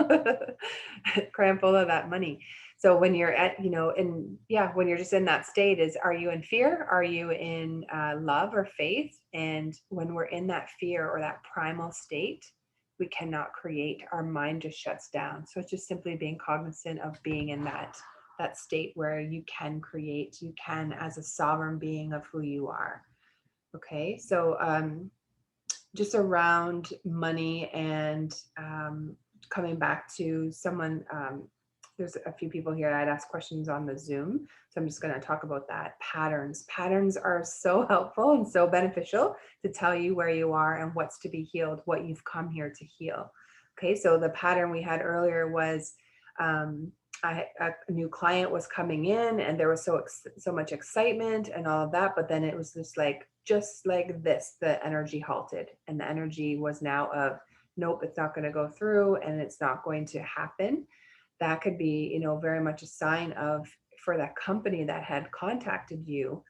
crammed full of that money. So when you're at, when you're just in that state is, are you in fear? Are you in love or faith? And when we're in that fear or that primal state, we cannot create. Our mind just shuts down. So it's just simply being cognizant of being in that state where you can create, you can as a sovereign being of who you are. Okay, so just around money and coming back to someone, there's a few people here that I'd ask questions on the Zoom. So I'm just going to talk about that. Patterns. Patterns are so helpful and so beneficial to tell you where you are and what's to be healed, what you've come here to heal. Okay, so the pattern we had earlier was a new client was coming in and there was so much excitement and all of that, but then it was just like this, the energy halted and the energy was now of, nope, it's not going to go through and it's not going to happen. That could be, very much a sign of, for that company that had contacted you,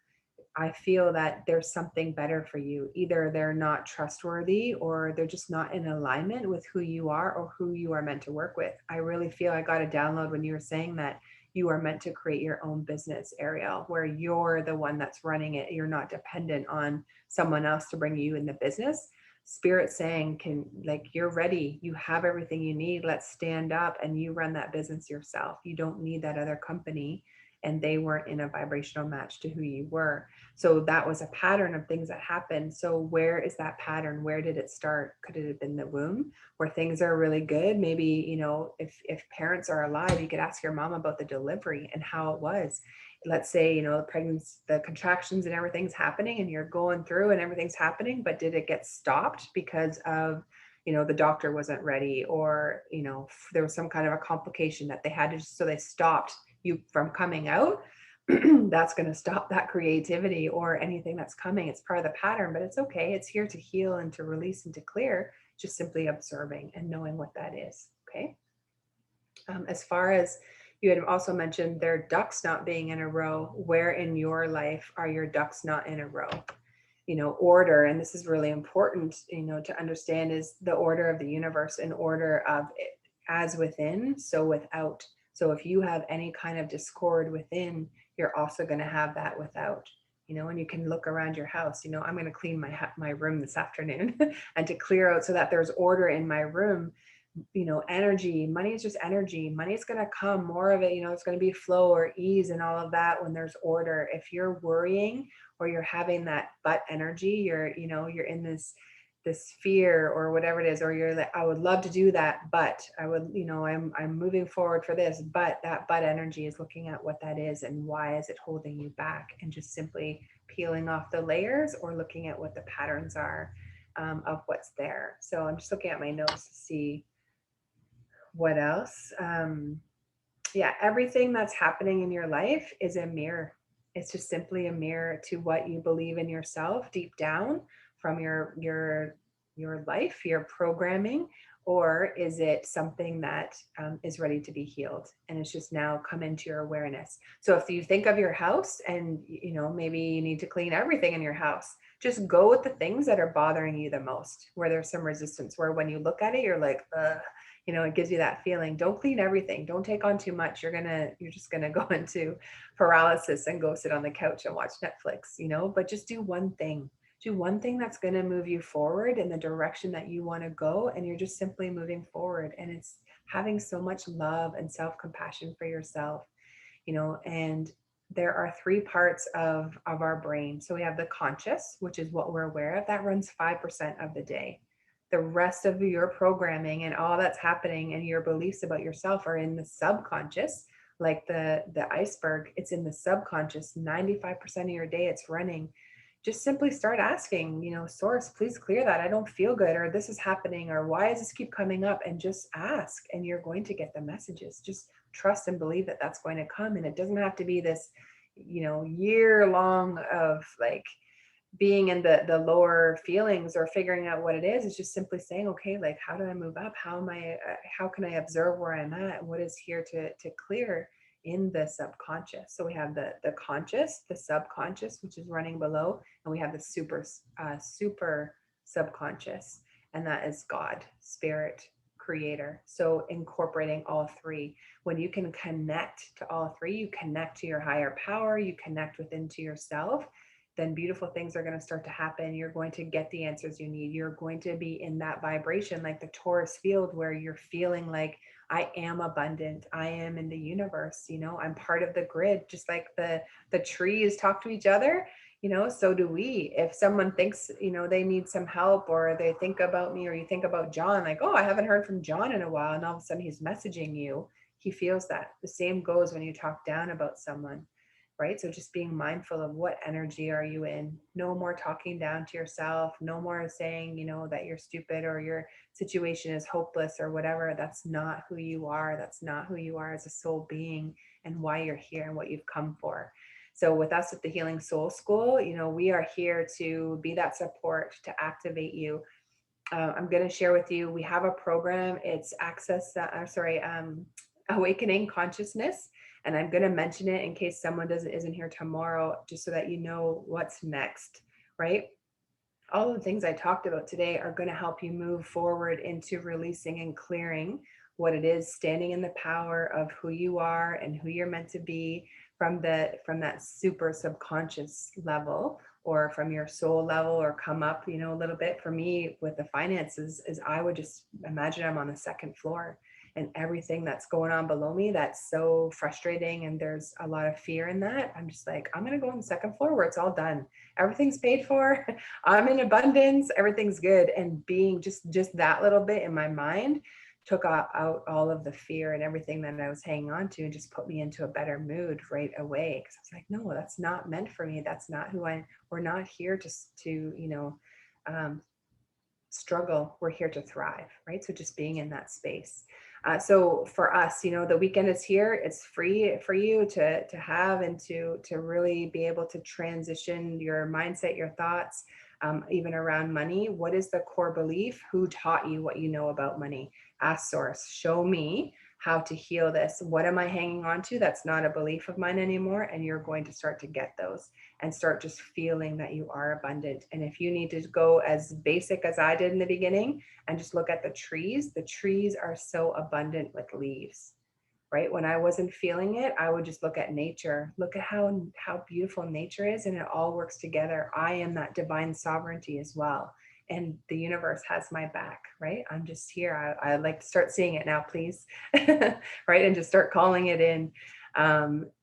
I feel that there's something better for you. Either they're not trustworthy or they're just not in alignment with who you are or who you are meant to work with. I really feel I got a download when you were saying that you are meant to create your own business, Ariel, where you're the one that's running it. You're not dependent on someone else to bring you in the business. Spirit saying, you're ready. You have everything you need. Let's stand up and you run that business yourself. You don't need that other company. And they weren't in a vibrational match to who you were. So that was a pattern of things that happened. So where is that pattern? Where did it start? Could it have been the womb where things are really good? Maybe, if parents are alive, you could ask your mom about the delivery and how it was. Let's say, the pregnancy, the contractions and everything's happening and you're going through and everything's happening, but did it get stopped because of, the doctor wasn't ready or, there was some kind of a complication that they had to, so they stopped you from coming out? That's going to stop that creativity or anything that's coming. It's part of the pattern, but it's okay. It's here to heal and to release and to clear, just simply observing and knowing what that is. Okay. As far as you had also mentioned their ducks not being in a row, where in your life are your ducks not in a row? Order, and this is really important, to understand, is the order of the universe, in order of it, as within, so without. So if you have any kind of discord within, you're also going to have that without, and you can look around your house. I'm going to clean my room this afternoon and to clear out so that there's order in my room. Energy, money is just energy. Money is going to come, more of it, it's going to be flow or ease and all of that when there's order. If you're worrying or you're having that but energy, you're in this fear or whatever it is, or you're like, I would love to do that, but I would, I'm moving forward for this, but that but energy is looking at what that is and why is it holding you back, and just simply peeling off the layers or looking at what the patterns are of what's there. So I'm just looking at my notes to see what else. Everything that's happening in your life is a mirror. It's just simply a mirror to what you believe in yourself deep down from your life, your programming, or is it something that is ready to be healed and it's just now come into your awareness? So if you think of your house and maybe you need to clean everything in your house, just go with the things that are bothering you the most, where there's some resistance, where when you look at it, you're like, it gives you that feeling. Don't clean everything. Don't take on too much. You're just gonna go into paralysis and go sit on the couch and watch Netflix, but just do one thing. Do one thing that's going to move you forward in the direction that you want to go. And you're just simply moving forward. And it's having so much love and self-compassion for yourself, and there are three parts of our brain. So we have the conscious, which is what we're aware of. That runs 5% of the day. The rest of your programming and all that's happening and your beliefs about yourself are in the subconscious, like the iceberg. It's in the subconscious. 95% of your day it's running. Just simply start asking, source, please clear that. I don't feel good, or this is happening, or why does this keep coming up? And just ask, and you're going to get the messages. Just trust and believe that that's going to come. And it doesn't have to be this, year long of like being in the lower feelings or figuring out what it is. It's just simply saying, okay, like, how do I move up? How can I observe where I'm at? What is here to clear in the subconscious? So we have the conscious, the subconscious, which is running below, and we have the super subconscious, and that is God, spirit, creator. So incorporating all three. When you can connect to all three, you connect to your higher power, you connect within to yourself, then beautiful things are going to start to happen. You're going to get the answers you need. You're going to be in that vibration, like the Taurus field, where you're feeling like, I am abundant. I am in the universe. I'm part of the grid, just like the trees talk to each other. So do we. If someone thinks, they need some help, or they think about me, or you think about John, like, oh, I haven't heard from John in a while, and all of a sudden he's messaging you. He feels that. The same goes when you talk down about someone. Right? So just being mindful of what energy are you in. No more talking down to yourself. No more saying, that you're stupid or your situation is hopeless or whatever. That's not who you are. That's not who you are as a soul being, and why you're here and what you've come for. So with us at the Healing Soul School, we are here to be that support, to activate you. I'm going to share with you, we have a program. It's Awakening Consciousness. And I'm going to mention it in case someone isn't here tomorrow, just so that you know what's next, right? All of the things I talked about today are going to help you move forward into releasing and clearing what it is, standing in the power of who you are and who you're meant to be from that super subconscious level, or from your soul level, or come up, a little bit. For me with the finances, is I would just imagine I'm on the second floor, and everything that's going on below me that's so frustrating, and there's a lot of fear in that. I'm just like, I'm going to go on the second floor where it's all done. Everything's paid for. I'm in abundance. Everything's good. And being just that little bit in my mind took out all of the fear and everything that I was hanging on to, and just put me into a better mood right away. Because I was like, no, that's not meant for me. That's not who we're not here to struggle. We're here to thrive, right? So just being in that space. So for us, the weekend is here. It's free for you to have, and to really be able to transition your mindset, your thoughts, even around money. What is the core belief? Who taught you what you know about money? Ask source, show me how to heal this. What am I hanging on to that's not a belief of mine anymore? And you're going to start to get those and start just feeling that you are abundant. And if you need to go as basic as I did in the beginning and just look at the trees are so abundant with leaves, right? When I wasn't feeling it, I would just look at nature. Look at how beautiful nature is, and it all works together. I am that divine sovereignty as well. And the universe has my back, right? I'm just here. I like to start seeing it now, please. Right? And just start calling it in.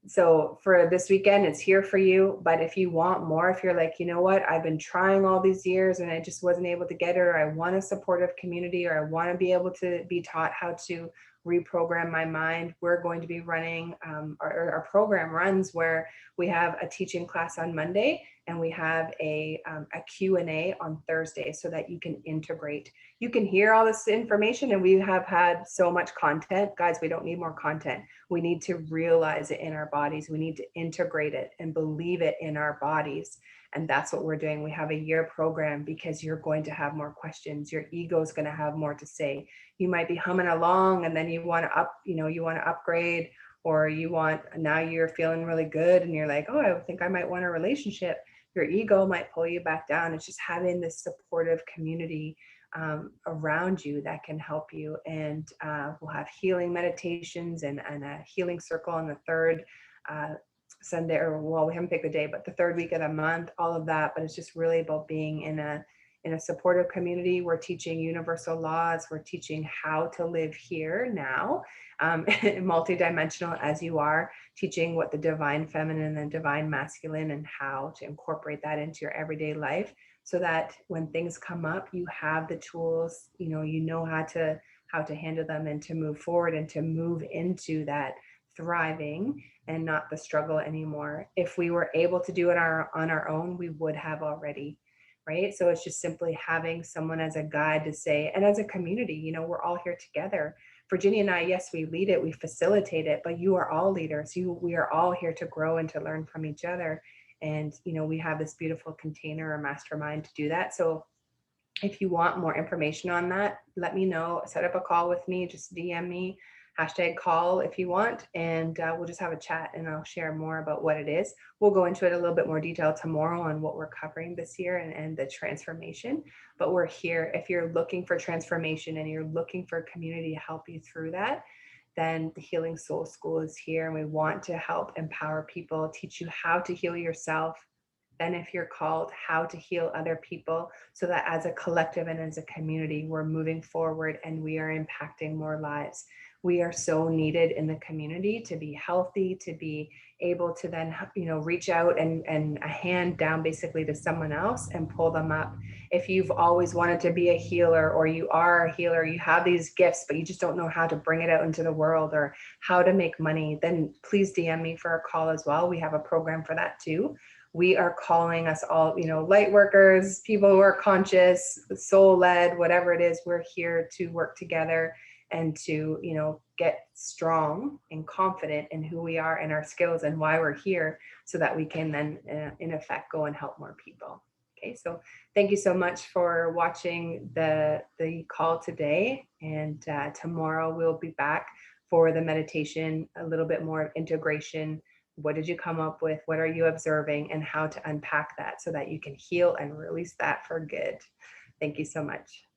So for this weekend, it's here for you. But if you want more, if you're like, you know what, I've been trying all these years and I just wasn't able to get it, or I want a supportive community, or I want to be able to be taught how to reprogram my mind, we're going to be running, our program runs where we have a teaching class on Monday, and we have a Q&A on Thursday, so that you can integrate. You can hear all this information, and we have had so much content. Guys, we don't need more content. We need to realize it in our bodies. We need to integrate it and believe it in our bodies. And that's what we're doing. We have a year program because you're going to have more questions. Your ego is going to have more to say. You might be humming along, and then you want to upgrade, or now you're feeling really good and you're like, oh, I think I might want a relationship. your ego might pull you back down. It's just having this supportive community around you that can help you. And we'll have healing meditations and a healing circle on the third Sunday, or well, we haven't picked the day, but the third week of the month, all of that. But it's just really about being in a supportive community. We're teaching universal laws. We're teaching how to live here now, multidimensional as you are, teaching what the divine feminine and divine masculine and how to incorporate that into your everyday life, so that when things come up, you have the tools, you know how to handle them and to move forward and to move into that thriving and not the struggle anymore. If we were able to do it on our own, we would have already. Right. So it's just simply having someone as a guide to say, and as a community, we're all here together. Virginia and I, yes, we lead it, we facilitate it, but you are all leaders. We are all here to grow and to learn from each other. And, we have this beautiful container or mastermind to do that. So if you want more information on that, let me know. Set up a call with me, just DM me, #call if you want, and we'll just have a chat and I'll share more about what it is. We'll go into it a little bit more detail tomorrow on what we're covering this year and the transformation, but we're here. If you're looking for transformation and you're looking for a community to help you through that, then the Healing Soul School is here, and we want to help empower people, teach you how to heal yourself. Then if you're called, how to heal other people, so that as a collective and as a community, we're moving forward and we are impacting more lives. We are so needed in the community to be healthy, to be able to then, reach out and a hand down basically to someone else and pull them up. If you've always wanted to be a healer, or you are a healer, you have these gifts, but you just don't know how to bring it out into the world or how to make money, then please DM me for a call as well. We have a program for that too. We are calling us all, light workers, people who are conscious, soul led, whatever it is. We're here to work together and to, get strong and confident in who we are and our skills and why we're here, so that we can then, in effect, go and help more people. Okay, so thank you so much for watching the call today. And tomorrow we'll be back for the meditation, a little bit more of integration. What did you come up with? What are you observing? And how to unpack that so that you can heal and release that for good. Thank you so much.